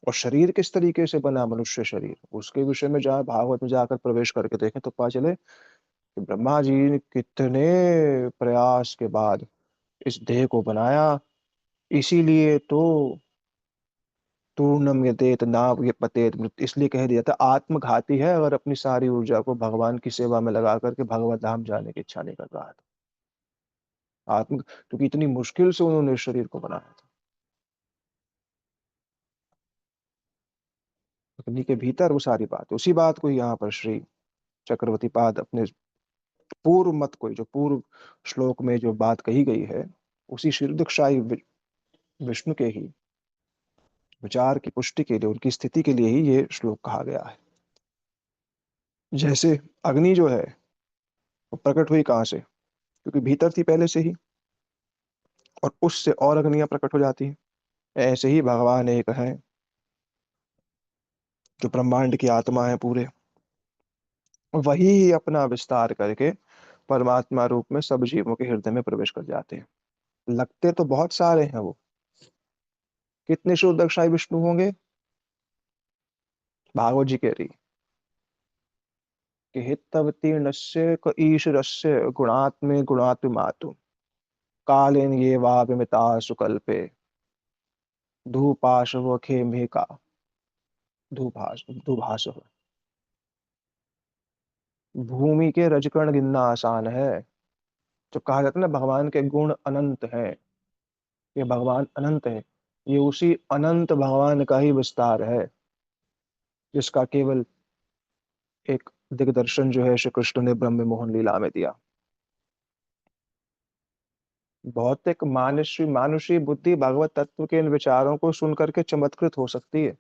और शरीर किस तरीके से बना, मनुष्य शरीर, उसके विषय में जहाँ भागवत में जाकर प्रवेश करके देखें तो पता चले कि ब्रह्मा जी ने कितने प्रयास के बाद इस देह को बनाया। इसीलिए तो तूर्णम यतेत नाव ये पतेत मृत, इसलिए कह दिया था आत्मघाती है अगर अपनी सारी ऊर्जा को भगवान की सेवा में लगा करके भगवत धाम जाने की इच्छा नहीं कर रहा है। आत्म क्योंकि इतनी मुश्किल से उन्होंने इस शरीर को बनाया था, अग्नि के भीतर वो सारी बात, उसी बात को यहाँ पर श्री चक्रवर्ती पाद अपने पूर्व मत को, जो पूर्व श्लोक में जो बात कही गई है, उसी शीर्षशाही विष्णु के ही विचार की पुष्टि के लिए, उनकी स्थिति के लिए ही ये श्लोक कहा गया है। जैसे अग्नि जो है वो प्रकट हुई कहाँ से, क्योंकि भीतर थी पहले से ही, और उससे और अग्नियां प्रकट हो जाती हैं। ऐसे ही भगवान एक है, जो ब्रह्मांड की आत्मा है पूरे, वही ही अपना विस्तार करके परमात्मा रूप में सब जीवों के हृदय में प्रवेश कर जाते हैं। लगते तो बहुत सारे हैं वो, कितने शूद्रशाही विष्णु होंगे, भागवत जी कह रही कि हितवतीर्णस्य क ईश्वरस्य गुणात्मे गुणात्मातु कालेन ये वा विमिता सुकल्पे धूपाशव खेमिका धूभास। भूमि के रजकण गिनना आसान है। जो कहा जाता है ना भगवान के गुण अनंत है, ये भगवान अनंत है, ये उसी अनंत भगवान का ही विस्तार है, जिसका केवल एक दिग्दर्शन जो है श्री कृष्ण ने ब्रह्म मोहन लीला में दिया। भौतिक मानुषी मानुषी बुद्धि भगवत तत्व के इन विचारों को सुन करके चमत्कृत हो सकती है,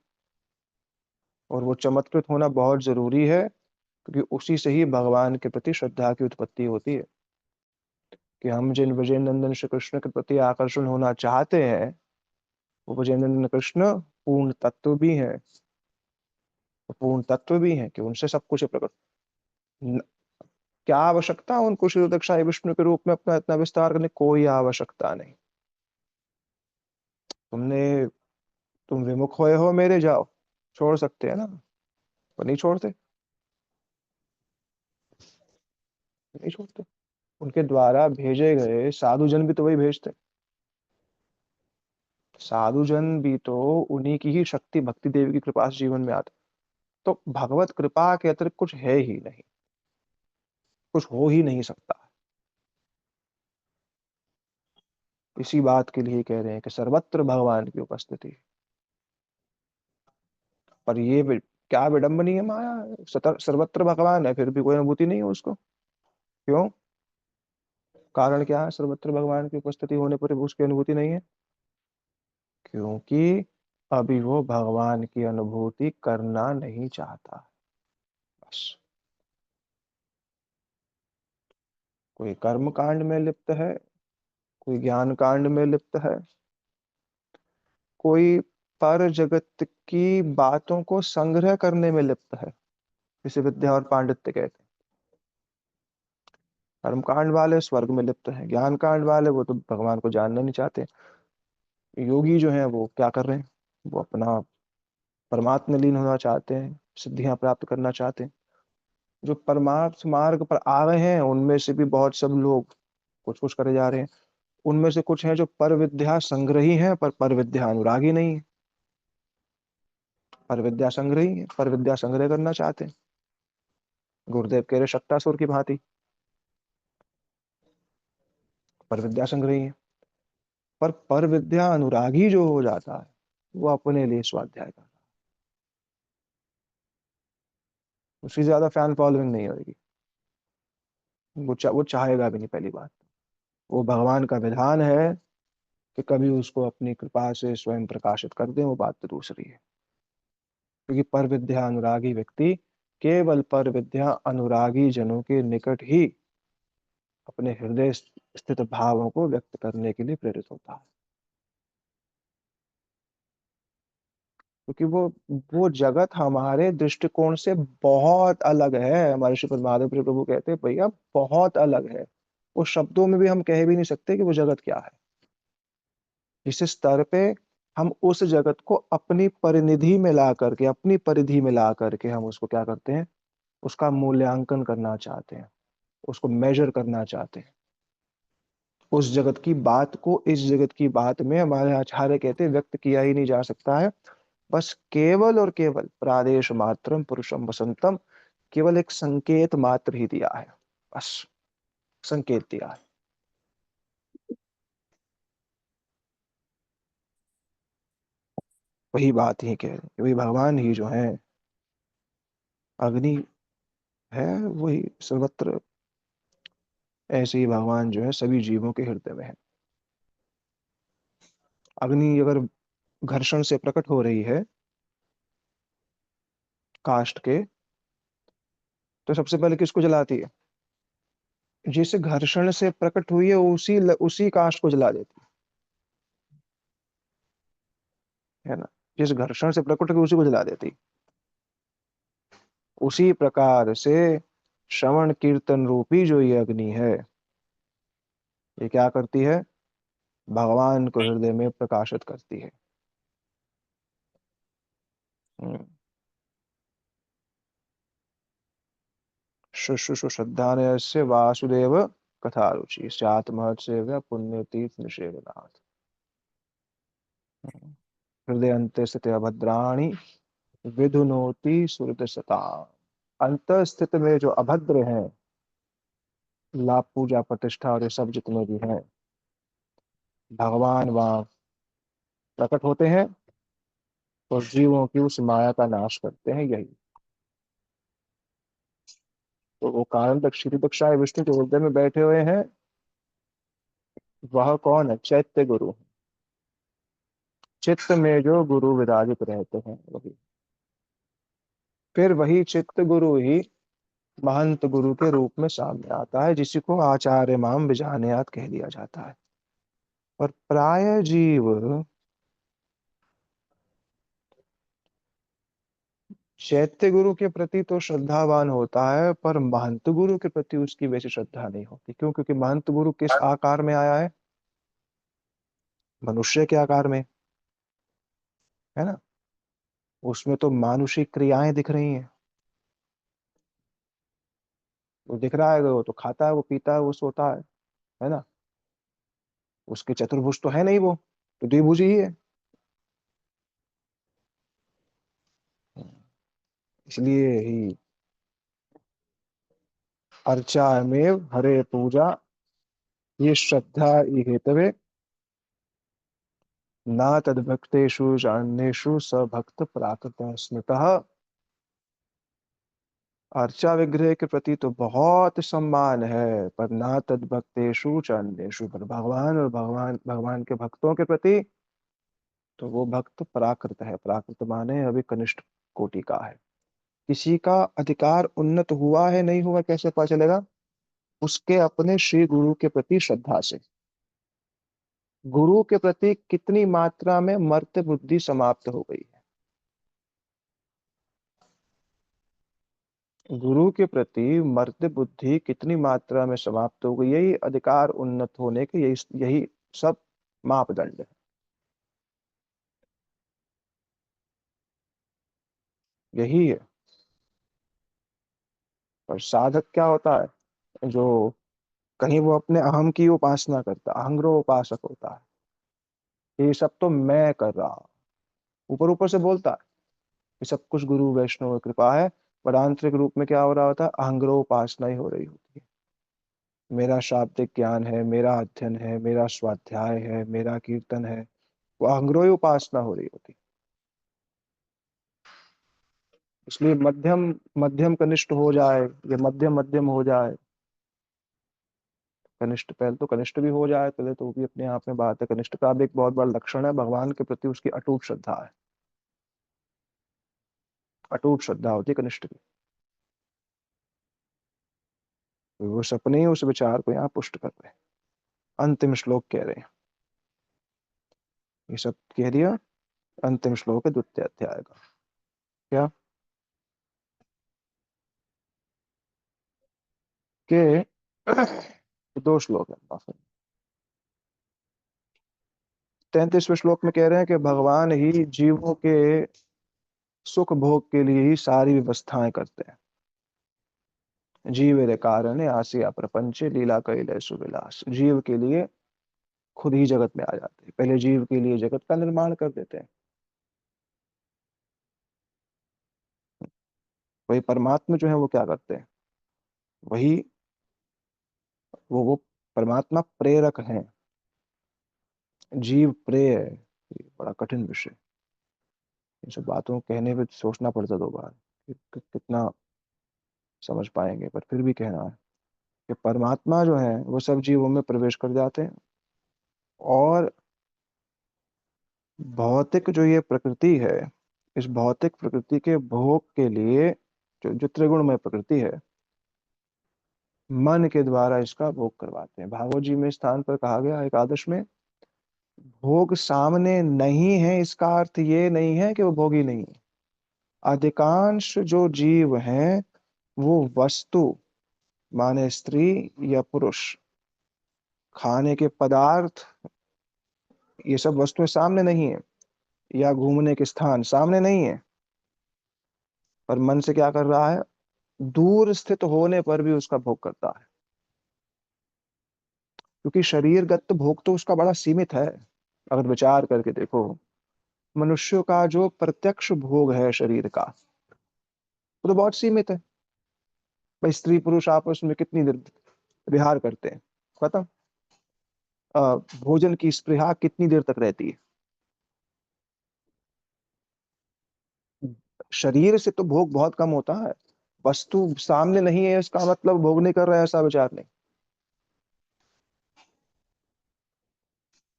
और वो चमत्कृत होना बहुत जरूरी है, क्योंकि उसी से ही भगवान के प्रति श्रद्धा की उत्पत्ति होती है। कि हम जिन विजय नंदन श्री कृष्ण के प्रति आकर्षण होना चाहते हैं, वो ब्रजेंद्र कृष्ण पूर्ण तत्व भी हैं, पूर्ण तत्व भी हैं कि उनसे सब कुछ प्रकट। न- क्या आवश्यकता उनको श्री दक्षाई विष्णु के रूप में अपना इतना विस्तार करने, कोई आवश्यकता नहीं। तुमने तुम विमुख हुए हो मेरे, जाओ, छोड़ सकते हैं ना, पर नहीं छोड़ते, नहीं छोड़ते। उनके द्वारा भेजे गए साधु जन भी तो वही भेजते, साधु जन भी तो उन्हीं की ही शक्ति भक्ति देवी की कृपा से जीवन में आते। तो भगवत कृपा के अतिरिक्त कुछ है ही नहीं, कुछ हो ही नहीं सकता। इसी बात के लिए कह रहे हैं कि सर्वत्र भगवान की उपस्थिति है। पर ये क्या विडंबनीय माया है, सर्वत्र भगवान है फिर भी कोई अनुभूति नहीं है उसको। क्यों? कारण क्या है सर्वत्र भगवान की उपस्थिति होने पर भी उसकी अनुभूति नहीं है? क्योंकि अभी वो भगवान की अनुभूति करना नहीं चाहता, बस। कोई कर्म कांड में लिप्त है, कोई ज्ञान कांड में लिप्त है, कोई पर जगत की बातों को संग्रह करने में लिप्त है, जिसे विद्या और पांडित्य कहते हैं। कर्म कांड वाले स्वर्ग में लिप्त हैं, ज्ञान कांड वाले वो तो भगवान को जानना नहीं चाहते। योगी जो है वो क्या कर रहे हैं, वो अपना परमात्मा लीन होना चाहते हैं, सिद्धियां प्राप्त करना चाहते हैं। जो परमार्थ मार्ग पर आ रहे हैं उनमें से भी बहुत सब लोग कुछ कुछ करे जा रहे हैं। उनमें से कुछ हैं जो पर विद्या संग्रही हैं पर विद्या अनुरागी नहीं है। पर विद्या संग्रही है, पर विद्या संग्रह करना चाहते हैं, गुरुदेव कह रहे शक्तासुर की भांति पर विद्या संग्रही है। पर विद्या अनुरागी जो हो जाता है वो अपने लिए स्वाध्याय करता है, उसकी ज्यादा फैन फॉलोइंग नहीं होगी, वो चाहेगा भी नहीं पहली बात। वो भगवान का विधान है कि कभी उसको अपनी कृपा से स्वयं प्रकाशित कर दें, वो बात तो दूसरी है। क्योंकि पर विद्या अनुरागी व्यक्ति केवल पर विद्या अनुरागी जनों के निकट ही अपने हृदय स्थित भावों को व्यक्त करने के लिए प्रेरित होता है। क्योंकि वो जगत हमारे दृष्टिकोण से बहुत अलग है। हमारे श्रीपद महादेव प्रभु कहते हैं भैया बहुत अलग है, वो शब्दों में भी हम कह भी नहीं सकते कि वो जगत क्या है। इस स्तर पे हम उस जगत को अपनी परिनिधि में ला करके, अपनी परिधि में ला करके हम उसको क्या करते हैं, उसका मूल्यांकन करना चाहते हैं, उसको मेजर करना चाहते हैं। उस जगत की बात को इस जगत की बात में हमारे आचार्य कहते हैं व्यक्त किया ही नहीं जा सकता है। बस केवल और केवल प्रादेश मात्रम पुरुषम वसंतम, केवल एक संकेत मात्र ही दिया है, बस संकेत दिया है। वही बात ही कह रहे हैं कि वही भगवान ही जो है अग्नि है, वही सर्वत्र। ऐसे ही भगवान जो है सभी जीवों के हृदय में है। अग्नि अगर घर्षण से प्रकट हो रही है काष्ठ के, तो सबसे पहले किसको जलाती है? जिस घर्षण से प्रकट हुई है उसी काष्ठ को जला देती है ना। जिस घर्षण से प्रकट हुई उसी को जला देती। उसी प्रकार से श्रवण कीर्तन रूपी जो ये अग्नि है, ये क्या करती है? भगवान को हृदय में प्रकाशित करती है। हम्म। शुश्रूषु श्रद्धानयस्य वासुदेव कथा रुचि स्यात् महत्सेव्य पुण्य तीर्थ निषेवनाथ। हृदय अंत स्थित अभद्राणि विधुनोति सुहृद सता। अंत स्थित में जो अभद्र हैं, लाभ पूजा प्रतिष्ठा और ये सब जितने भी हैं, भगवान वहाँ प्रकट होते हैं और जीवों की उस माया का नाश करते हैं, यही। तो वो कारण श्री दक्षाय विष्णु के हृदय में बैठे हुए हैं, वह कौन है? चैत्य गुरु। चित्त में जो गुरु विराजित रहते हैं वही। फिर वही चित्त गुरु ही महंत गुरु के रूप में सामने आता है, जिसी को आचार्य माम विजानयात कह दिया जाता है। और प्राय जीव चैत्य गुरु के प्रति तो श्रद्धावान होता है, पर महंत गुरु के प्रति उसकी वैसी श्रद्धा नहीं होती। क्यों? क्योंकि महंत गुरु किस आकार में आया है? मनुष्य के आकार में, है ना। उसमें तो मानुषिक क्रियाएं दिख रही हैं। वो दिख रहा है, वो तो खाता है, वो पीता है, वो सोता है ना। उसके चतुर्भुज तो है नहीं, वो तो द्विभुज ही है। इसलिए ही अर्चा में हरे पूजा, ये श्रद्धा ये हेतवे, न तद्भक्तेषु अन्येषु स भक्त प्राकृत स्मृतः। अर्चा विग्रह के प्रति तो बहुत सम्मान है, पर ना तद्भक्तेषु च अन्येषु, पर भगवान और भगवान भगवान के भक्तों के प्रति तो वो भक्त प्राकृत है। प्राकृत माने अभी कनिष्ठ कोटि का है। किसी का अधिकार उन्नत हुआ है नहीं हुआ कैसे पता चलेगा? उसके अपने श्री गुरु के प्रति श्रद्धा से। गुरु के प्रति कितनी मात्रा में मर्त्य बुद्धि समाप्त हो गई है। गुरु के प्रति मर्त्य बुद्धि कितनी मात्रा में समाप्त हो गई, यही अधिकार उन्नत होने के यही यही सब मापदंड है। यही है। और साधक क्या होता है? जो कहीं वो अपने अहम की उपासना करता, अहंग्रो उपासक होता है। ये सब तो मैं कर रहा हूं, ऊपर ऊपर से बोलता है कि सब कुछ गुरु वैष्णव की कृपा है, पर आंतरिक रूप में क्या हो रहा होता है? अहंग्रो उपासना ही हो रही होती है। मेरा शाब्दिक ज्ञान है, मेरा अध्ययन है, मेरा स्वाध्याय है, मेरा कीर्तन है, वो अहंग्रो ही उपासना हो रही होती है। इसलिए मध्यम मध्यम कनिष्ठ हो जाए, ये मध्यम मध्यम हो जाए, कनिष्ठ पहले तो कनिष्ठ भी हो जाए पहले, तो वो भी अपने आप में बात है। कनिष्ठ का भी एक बहुत बड़ा लक्षण है, भगवान के प्रति उसकी अटूट श्रद्धा है। अटूट श्रद्धा होती है कनिष्ठ की। तो वो सपने ही उस विचार को यहाँ पुष्ट कर रहे हैं। अंतिम श्लोक कह रहे हैं, ये सब कह दिया। अंतिम श्लोक है द्वितीय अध्याय का। क्या? के दो श्लोक है, माफ। 33वें श्लोक में कह रहे हैं कि भगवान ही जीवों के सुख भोग के लिए ही सारी व्यवस्थाएं करते हैं। जीव कारण आसिया प्रपंच लीला कैलय सुविलास। जीव के लिए खुद ही जगत में आ जाते हैं, पहले जीव के लिए जगत का निर्माण कर देते हैं। वही परमात्मा जो है वो क्या करते हैं? वही वो परमात्मा प्रेरक हैं। जीव प्रेय है, ये बड़ा कठिन विषय। इन सब बातों को कहने पे सोचना पड़ता दो बार कितना समझ पाएंगे, पर फिर भी कहना है कि परमात्मा जो है वो सब जीवों में प्रवेश कर जाते हैं। और भौतिक जो ये प्रकृति है, इस भौतिक प्रकृति के भोग के लिए जो त्रिगुणमय प्रकृति है, मन के द्वारा इसका भोग करवाते हैं। भागवत जी में स्थान पर कहा गया एकादश में, भोग सामने नहीं है इसका अर्थ ये नहीं है कि वो भोगी नहीं है। अधिकांश जो जीव हैं वो वस्तु माने स्त्री या पुरुष, खाने के पदार्थ, ये सब वस्तुएं सामने नहीं है, या घूमने के स्थान सामने नहीं है, पर मन से क्या कर रहा है? दूर स्थित होने पर भी उसका भोग करता है। क्योंकि शरीरगत भोग तो उसका बड़ा सीमित है। अगर विचार करके देखो, मनुष्यों का जो प्रत्यक्ष भोग है शरीर का, वो तो बहुत सीमित है। भाई स्त्री पुरुष आपस में कितनी देर विहार करते हैं, खत्म। भोजन की स्पृहा कितनी देर तक रहती है? शरीर से तो भोग बहुत कम होता है। वस्तु सामने नहीं है इसका मतलब भोग नहीं कर रहा है, ऐसा विचार नहीं।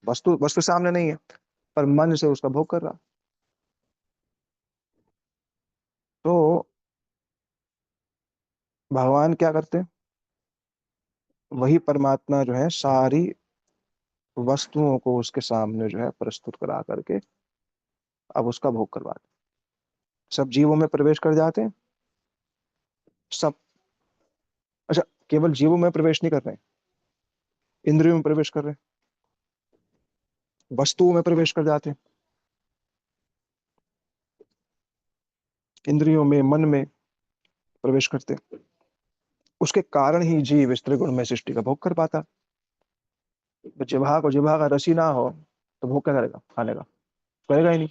वस्तु वस्तु सामने नहीं है, पर मन से उसका भोग कर रहा। तो भगवान क्या करते हैं? वही परमात्मा जो है सारी वस्तुओं को उसके सामने जो है प्रस्तुत करा करके अब उसका भोग करवाते हैं। सब जीवों में प्रवेश कर जाते हैं सब। अच्छा, केवल जीवों में प्रवेश नहीं कर रहे, इंद्रियों में प्रवेश कर रहे हैं, वस्तुओं में प्रवेश कर जाते हैं, इंद्रियों में, मन में प्रवेश करते हैं। उसके कारण ही जीव इस त्रिगुण में सृष्टि का भोग कर पाता। तो जिह्वा को, जिह्वा का रस ही ना हो तो भोग क्या करेगा खाने का? करेगा ही नहीं।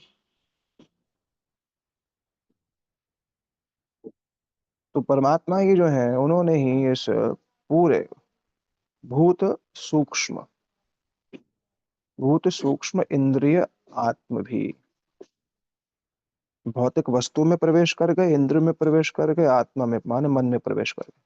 तो परमात्मा ही जो है, उन्होंने ही इस पूरे भूत सूक्ष्म, भूत सूक्ष्म इंद्रिय आत्म भी, भौतिक वस्तु में प्रवेश कर गए, इंद्र में प्रवेश कर गए, आत्मा में माने मन में प्रवेश कर गए।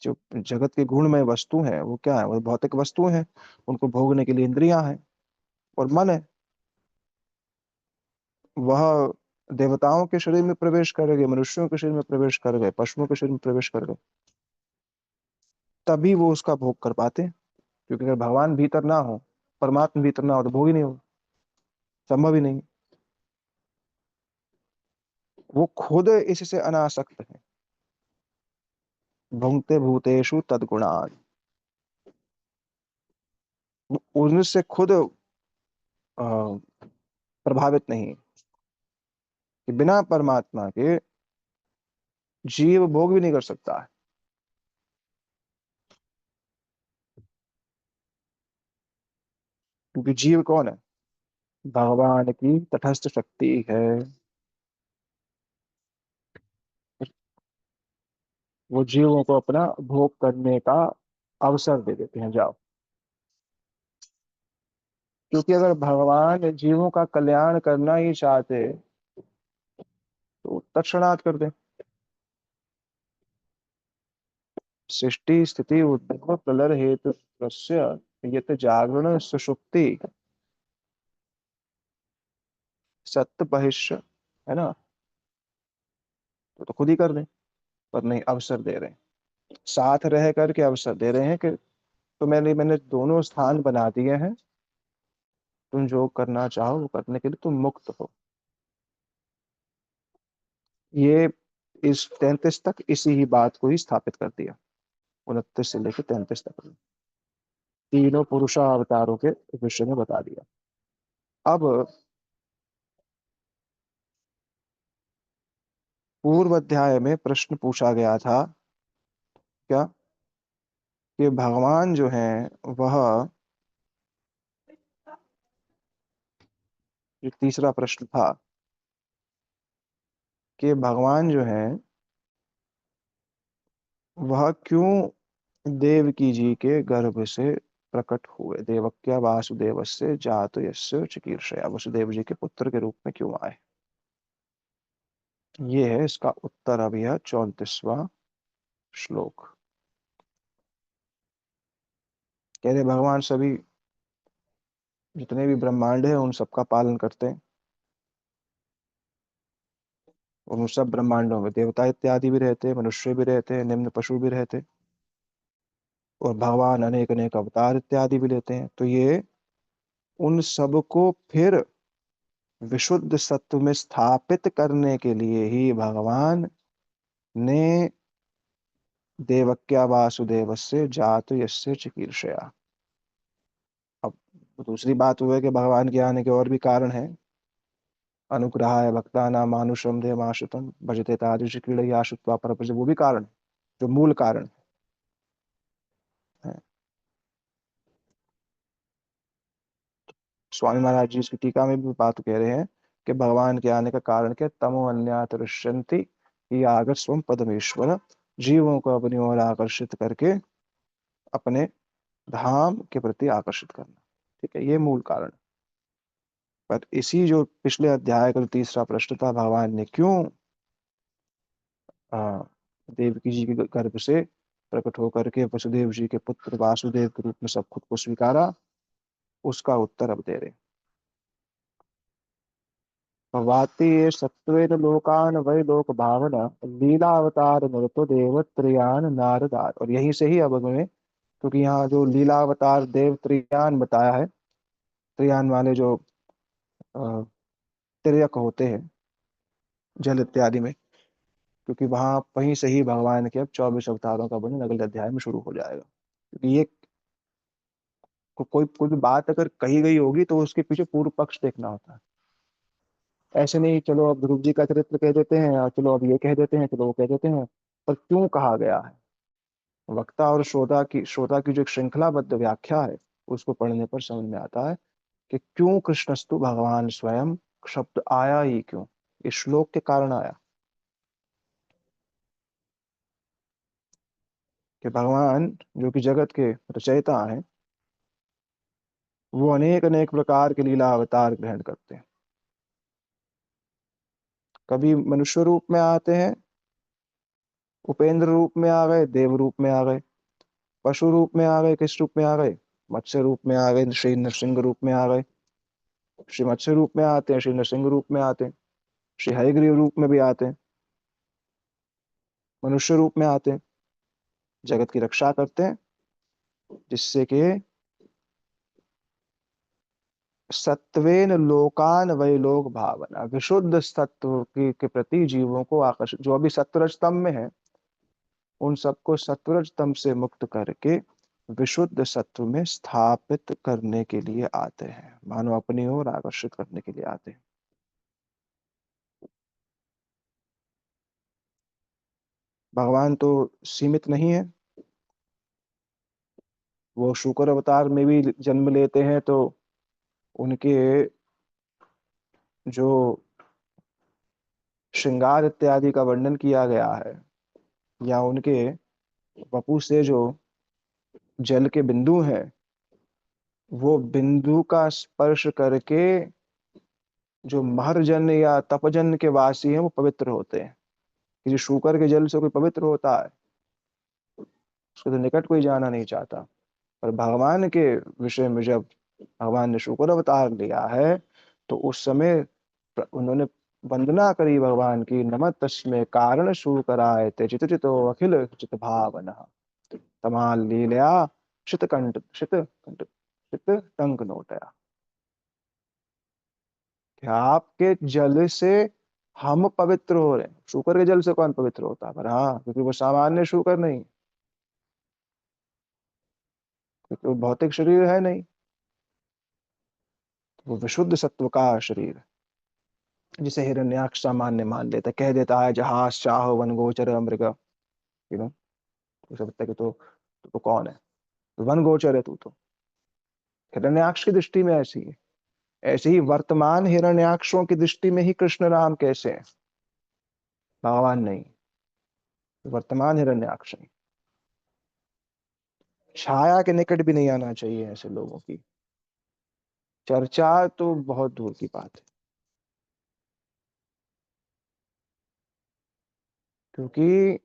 जो जगत के गुणमय वस्तु हैं वो क्या है? वो भौतिक वस्तु हैं, उनको भोगने के लिए इंद्रियां हैं और मन है। वह देवताओं के शरीर में प्रवेश कर गए, मनुष्यों के शरीर में प्रवेश कर गए, पशुओं के शरीर में प्रवेश कर गए, तभी वो उसका भोग कर पाते हैं। क्योंकि अगर भगवान भीतर ना हो, परमात्मा भीतर ना हो तो भोग ही नहीं हो, संभव ही नहीं। वो खुद इससे अनासक्त है। भुंक्ते भूतेषु तद्गुणान्, वो उनसे खुद प्रभावित नहीं, कि बिना परमात्मा के जीव भोग भी नहीं कर सकता है। क्योंकि जीव कौन है? भगवान की तटस्थ शक्ति है। वो जीवों को अपना भोग करने का अवसर दे देते हैं, जाओ। क्योंकि अगर भगवान जीवों का कल्याण करना ही चाहते तो तत्क्षणात कर दे। सृष्टि स्थिति उद्भव प्रलय हेतु यत जागरण सुषुप्ति सत्य बहिष्य, है ना? तो खुद ही कर दे, पर नहीं, अवसर दे रहे हैं, साथ रह करके अवसर दे रहे हैं कि तो मैंने मैंने दोनों स्थान बना दिए हैं, तुम जो करना चाहो वो करने के लिए तुम मुक्त हो। ये इस 33 तक इसी ही बात को ही स्थापित कर दिया, 29 से लेकर 33 तक तीनों पुरुषावतारों के विषय में बता दिया। अब पूर्व अध्याय में प्रश्न पूछा गया था क्या, कि भगवान जो है वह, जो तीसरा प्रश्न था कि भगवान जो है वह क्यों देवकी जी के गर्भ से प्रकट हुए, देवक्या वासुदेव से जात यस्य चिकीर्षया, वसुदेव जी के पुत्र के रूप में क्यों आए। ये है इसका उत्तर। अब यह 34वां श्लोक। कह रहे भगवान सभी जितने भी ब्रह्मांड है उन सबका पालन करते हैं, और उन सब ब्रह्मांडों में देवता इत्यादि भी रहते हैं, मनुष्य भी रहते हैं, निम्न पशु भी रहते हैं, और भगवान अनेक अनेक अवतार इत्यादि भी लेते हैं। तो ये उन सबको फिर विशुद्ध सत्व में स्थापित करने के लिए ही भगवान ने देवक्या वासुदेव से जात यस्य चिकीर्षया। अब दूसरी बात हुआ है कि भगवान के आने के और भी कारण हैं। अनुग्रहाय भक्तानां मानुषम देवाश्रितम भजते तादृश क्रीड़या श्रुत्वा परपज, वो भी कारण है, जो मूल कारण है। स्वामी महाराज जी इसकी टीका में भी बात कह रहे हैं कि भगवान के आने का कारण क्या, तमो अन्यात ऋष्यन्ति ही आगर स्वम पदमेश्वर, जीवों को अपनी ओर आकर्षित करके अपने धाम के प्रति आकर्षित करना। ठीक है, ये मूल कारण। पर इसी जो पिछले अध्याय का जो तीसरा प्रश्न था, भगवान ने क्यों आ, देवकी जी के गर्भ से प्रकट होकर के वसुदेव जी के पुत्र वासुदेव के रूप में सब खुद को स्वीकारा, उसका उत्तर अब दे रहे। वाति ये सत्वेन लोकान वै लोक भावना लीला अवतार नृतो देव त्रयान नारदार। और यहीं से ही अब हमें क्योंकि यहाँ जो लीला अवतार देव त्रियान बताया है, त्रियान वाले जो अ, तिर्यक होते हैं जल इत्यादि में, क्योंकि वहां वहीं से ही भगवान के अब 24 अवतारों का वर्णन अगले अध्याय में शुरू हो जाएगा। क्योंकि ये कोई कोई भी बात अगर कही गई होगी तो उसके पीछे पूर्व पक्ष देखना होता है। ऐसे नहीं चलो अब ध्रुव जी का चरित्र कह देते हैं, और चलो अब ये कह देते हैं, चलो वो कह देते हैं, पर क्यों कहा गया है। वक्ता और श्रोता की जो एक श्रृंखलाबद्ध व्याख्या है, उसको पढ़ने पर समझ में आता है कि क्यों कृष्णस्तु भगवान स्वयं शब्द आया ही क्यों, इस श्लोक के कारण आया। कि भगवान जो कि जगत के रचयिता हैं, वो अनेक अनेक प्रकार के लीला अवतार ग्रहण करते हैं। कभी मनुष्य रूप में आते हैं, उपेंद्र रूप में आ गए, देव रूप में आ गए, पशु रूप में आ गए, किस रूप में आ गए, मत्स्य रूप में आ गए, श्री नरसिंह रूप में आ गए। श्री मत्स्य रूप में आते हैं, श्री नरसिंह रूप में आते हैं, श्री हयग्रीव रूप में भी आते हैं, मनुष्य रूप में आते हैं, जगत की रक्षा करते हैं, जिससे कि सत्वेन लोकान वै लोक भावना, विशुद्ध सत्व के प्रति जीवों को आकर्षित, जो अभी सत्वरज तम में है, उन सबको सत्वरज तम से मुक्त करके विशुद्ध सत्व में स्थापित करने के लिए आते हैं, मानो अपनी ओर आकर्षित करने के लिए आते हैं। भगवान तो सीमित नहीं है, वो शुक्र अवतार में भी जन्म लेते हैं, तो उनके जो श्रृंगार इत्यादि का वर्णन किया गया है, या उनके वपु से जो जल के बिंदु हैं, वो बिंदु का स्पर्श करके जो महर्जन या तपजन के वासी हैं वो पवित्र होते हैं। किसी शूकर के जल से कोई पवित्र होता है? उसके तो निकट कोई जाना नहीं चाहता। पर भगवान के विषय में जब भगवान ने शूकर अवतार लिया है, तो उस समय उन्होंने वंदना करी भगवान की, नमः तस्मै कारण शूकराय ते चित चितो अखिल चित भावना तमाल लीलया शित टंक नोटया। कि आपके जल से हम पवित्र हो रहे हैं। शूकर के जल से कौन पवित्र होता है? पर हाँ, क्योंकि वो सामान्य शूकर नहीं, क्योंकि वो भौतिक शरीर है नहीं, वो विशुद्ध सत्व का शरीर है। जिसे हिरण्याक्ष सामान्य मान लेता, कह देता है जहाज चाहो वन गोचर मृग, यू नो, तो समझता है कि तो कौन है? तो वन गोचर है तू तो। हिरण्याक्ष की दृष्टि में ऐसी है। ऐसे ही वर्तमान हिरण्याक्षों की दृष्टि में ही कृष्ण राम कैसे हैं? भगवान नहीं, वर्तमान हिरण्याक्ष नहीं। छाया के निकट भी नहीं आना चाहिए ऐसे लोगों की। चर्चा तो बहुत दूर की बात है, क्योंकि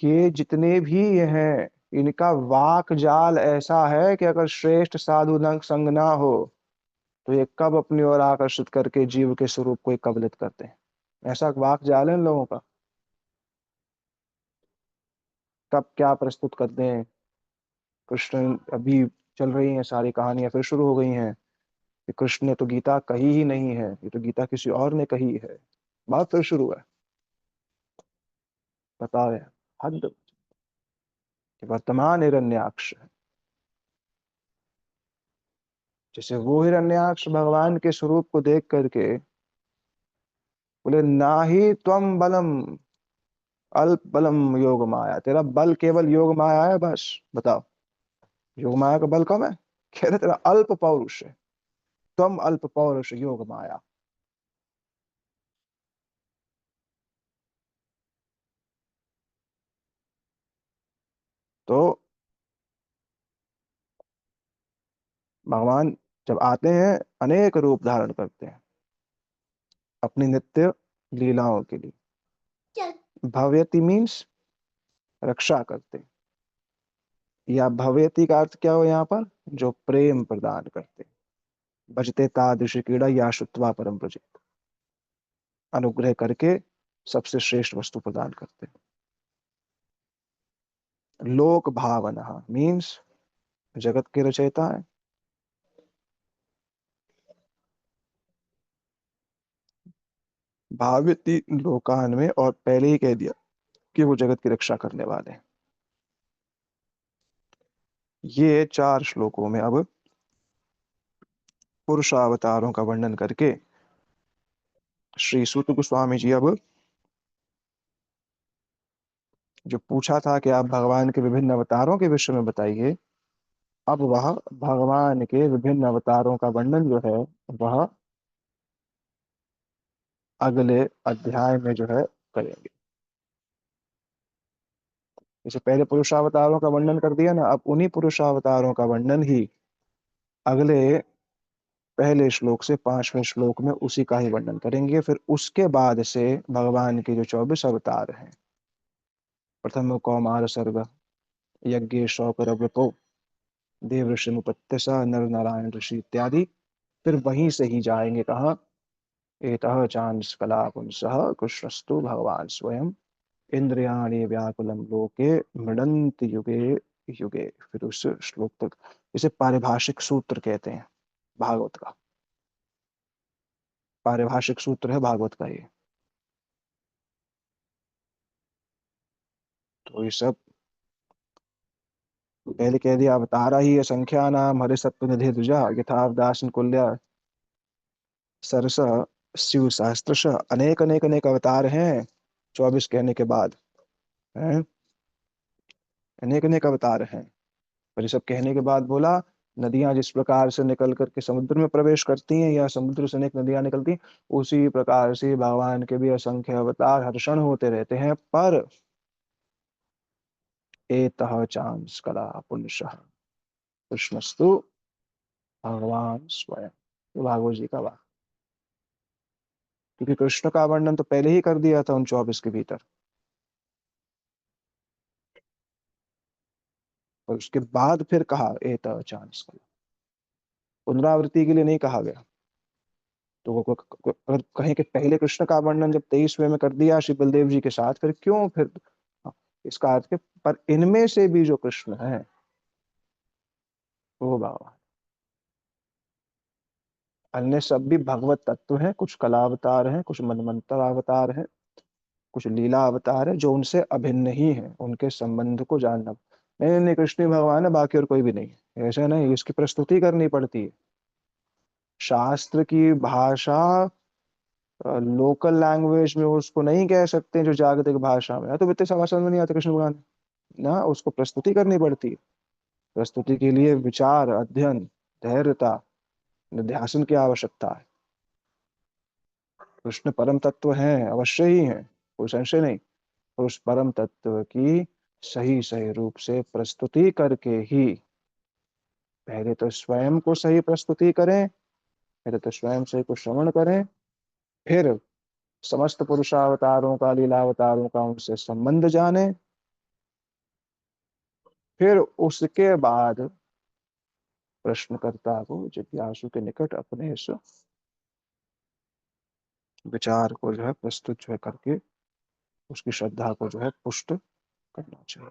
ये जितने भी ये हैं, इनका वाक जाल ऐसा है कि अगर श्रेष्ठ साधु नंग संग ना हो, तो ये कब अपनी ओर आकर्षित करके जीव के स्वरूप को कबलित करते हैं। ऐसा वाक जाल है इन लोगों का, कब क्या प्रस्तुत करते हैं। कृष्ण अभी चल रही हैं सारी कहानियां, फिर शुरू हो गई हैं कि कृष्ण ने तो गीता कही ही नहीं है, ये तो गीता किसी और ने कही है। बात फिर शुरू है। बताओ यार, हद। कि वर्तमान हिरण्याक्ष है, जैसे वो हिरण्याक्ष भगवान के स्वरूप को देख करके बोले, ना ही त्वम बलम अल्प बलम योग माया, तेरा बल केवल योग माया है बस। बताओ, योग माया का बल कम है? कह रहे तेरा अल्प पौरुष है, त्वम अल्प पौरुष योग माया। तो भगवान जब आते हैं, अनेक रूप धारण करते हैं अपनी नित्य लीलाओं के लिए। भव्यति मीन्स रक्षा करते, या भव्यति का अर्थ क्या हो यहाँ पर? जो प्रेम प्रदान करते। भजते तादृश क्रीड़ा या श्रुत्वा परम प्रजित, अनुग्रह करके सबसे श्रेष्ठ वस्तु प्रदान करते। लोक भावनः मीन्स जगत के रचयिता है। भाविति लोकान में, और पहले ही कह दिया कि वो जगत की रक्षा करने वाले हैं। ये 4 श्लोकों में अब पुरुषावतारों का वर्णन करके श्री सूत गोस्वामी जी अब जो पूछा था कि आप भगवान के विभिन्न अवतारों के विषय में बताइए, अब वह भगवान के विभिन्न अवतारों का वर्णन जो है वह अगले अध्याय में जो है करेंगे। जैसे पहले पुरुषावतारों का वर्णन कर दिया ना, अब उन्हीं पुरुषावतारों का वर्णन ही अगले पहले श्लोक से 5वें श्लोक में उसी का ही वर्णन करेंगे। फिर उसके बाद से भगवान के जो 24 अवतार हैं, प्रथम कौमार सर्ग, यज्ञ शौकर वृपो, देव ऋषि मुपत्यसा, नर नारायण ऋषि इत्यादि, फिर वहीं से ही जाएंगे कहाँ, एतः चांस कला पुंसः कृष्णस्तु भगवान स्वयं, इंद्रियाणि व्याकुलम लोके मृडंत युगे युगे। फिर उस श्लोक तक, इसे पारिभाषिक सूत्र कहते हैं भागवत का, पारिभाषिक सूत्र है भागवत का ये। तो ये सब पहले कह दिया, अवतारा ही असंख्या नाम हरि सत्व निधि दुजा, यथावदासन कुल्या सरस शिव शास्त्रश। अनेक अनेक अनेक अवतार हैं 24 कहने के बाद, हैं अनेक अनेक अवतार हैं। पर ये सब कहने के बाद बोला, नदियां जिस प्रकार से निकल करके समुद्र में प्रवेश करती हैं या समुद्र से अनेक नदियां निकलती हैं, उसी प्रकार से भगवान के भी असंख्य अवतार हर क्षण होते रहते हैं। पर एतः चांस कला पुरुषः कृष्णस्तु भगवान स्वयं। ये भागवत जी का वाक्य, क्योंकि कृष्ण का वर्णन तो पहले ही कर दिया था उन 24 के भीतर, और उसके बाद फिर कहा एतः चांस कला, पुनरावृत्ति के लिए नहीं कहा गया। तो अगर कहें कि पहले कृष्ण का वर्णन जब 23वें में कर दिया श्री बलदेव जी के साथ, फिर क्यों फिर, हाँ, इसका अर्थ है पर इनमें से भी जो कृष्ण है वो बाबा, अन्य सब भी भगवत तत्व हैं, कुछ कलावतार हैं, कुछ मनमंत्र अवतार हैं, कुछ लीला अवतार है जो उनसे अभिन्न ही है, उनके संबंध को जानना। नहीं नहीं, कृष्ण ही भगवान है, बाकी और कोई भी नहीं है, ऐसा नहीं, इसकी प्रस्तुति करनी पड़ती है। शास्त्र की भाषा लोकल लैंग्वेज में उसको नहीं कह सकते जो जागतिक भाषा में है, तो इतने समझ में नहीं आते कृष्ण भगवान ना, उसको प्रस्तुति करनी पड़ती है। प्रस्तुति के लिए विचार, अध्ययन, धैर्यता, निध्यासन की आवश्यकता है। कृष्ण परम तत्व है, अवश्य ही है, कोई संशय नहीं। और उस परम तत्व की सही सही रूप से प्रस्तुति करके ही, पहले तो स्वयं को सही प्रस्तुति करें, पहले तो स्वयं से को श्रवण करें, फिर समस्त पुरुषावतारों का, लीलावतारों का उनसे संबंध जाने, फिर उसके बाद प्रश्नकर्ता को, जिज्ञासु के निकट अपने इस विचार को जो है प्रस्तुत जो है करके उसकी श्रद्धा को जो है पुष्ट करना चाहिए।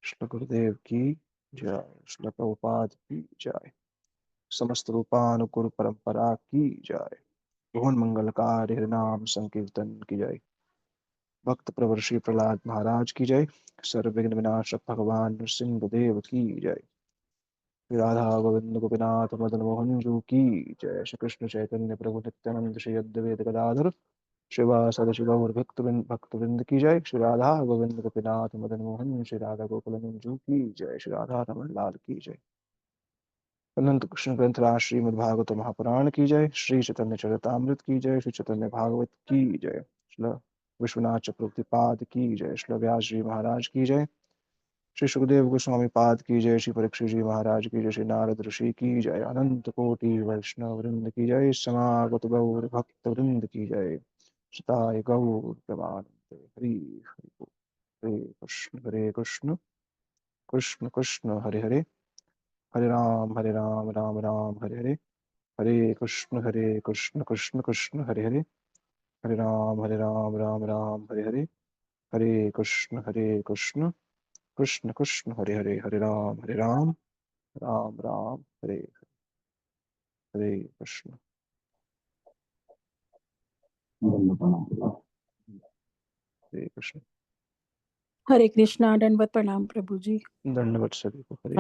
श्री गुरुदेव की जय, श्री प्रभुपाद की जय, समस्त रूपानुकुर परंपरा की जय, भुवन मंगलकार हरिनाम संकीर्तन की जय, भक्त प्रवर श्री प्रहलाद महाराज की जय, सर्व विघ्न विनाशक भगवान नृसिंह देव की जय, श्री राधा गोविंद गोपीनाथ मदन मोहन जो की जय, श्री कृष्ण चैतन्य प्रभु नित्यानंद श्री अद्वैत गदाधर शिवासद शिव भक्तवृंद की जय, श्री राधा गोविंद गोपीनाथ मदन मोहन श्री राधा गोकुल मंजू की जय, श्री राधा रमन लाल की जय, अनंत कृष्ण ग्रंथ राज श्रीमद् भागवत महापुराण की जय, श्री चैतन्य चरितामृत की जय, श्री चैतन्य भागवत की जय, श्री विश्वनाथ चक्रवर्ती पाद की जय, श्री व्यास जी महाराज की जय, श्री सुखदेव गोस्वामी पाद की जय, श्री परीक्षित जी महाराज की जय, श्री नारद ऋषि की जय, अनंत कोटि वैष्णव वृंद की जय, समागत गौर भक्त वृंद की जय, सताय गौर प्रमानंद। हरि हरि बोल। हरे कृष्ण कृष्ण कृष्ण हरे हरे, हरे राम राम राम हरे हरे, हरे कृष्ण कृष्ण कृष्ण हरे हरे, हरे राम राम राम हरे हरे, हरे कृष्ण कृष्ण कृष्ण हरे हरे, हरे राम राम राम हरे हरे कृष्ण। दंडवत प्रणाम प्रभु। हरे कृष्ण। हरे कृष्णा, दंडवत प्रणाम प्रभु जी। दंडवत सभी को हरे।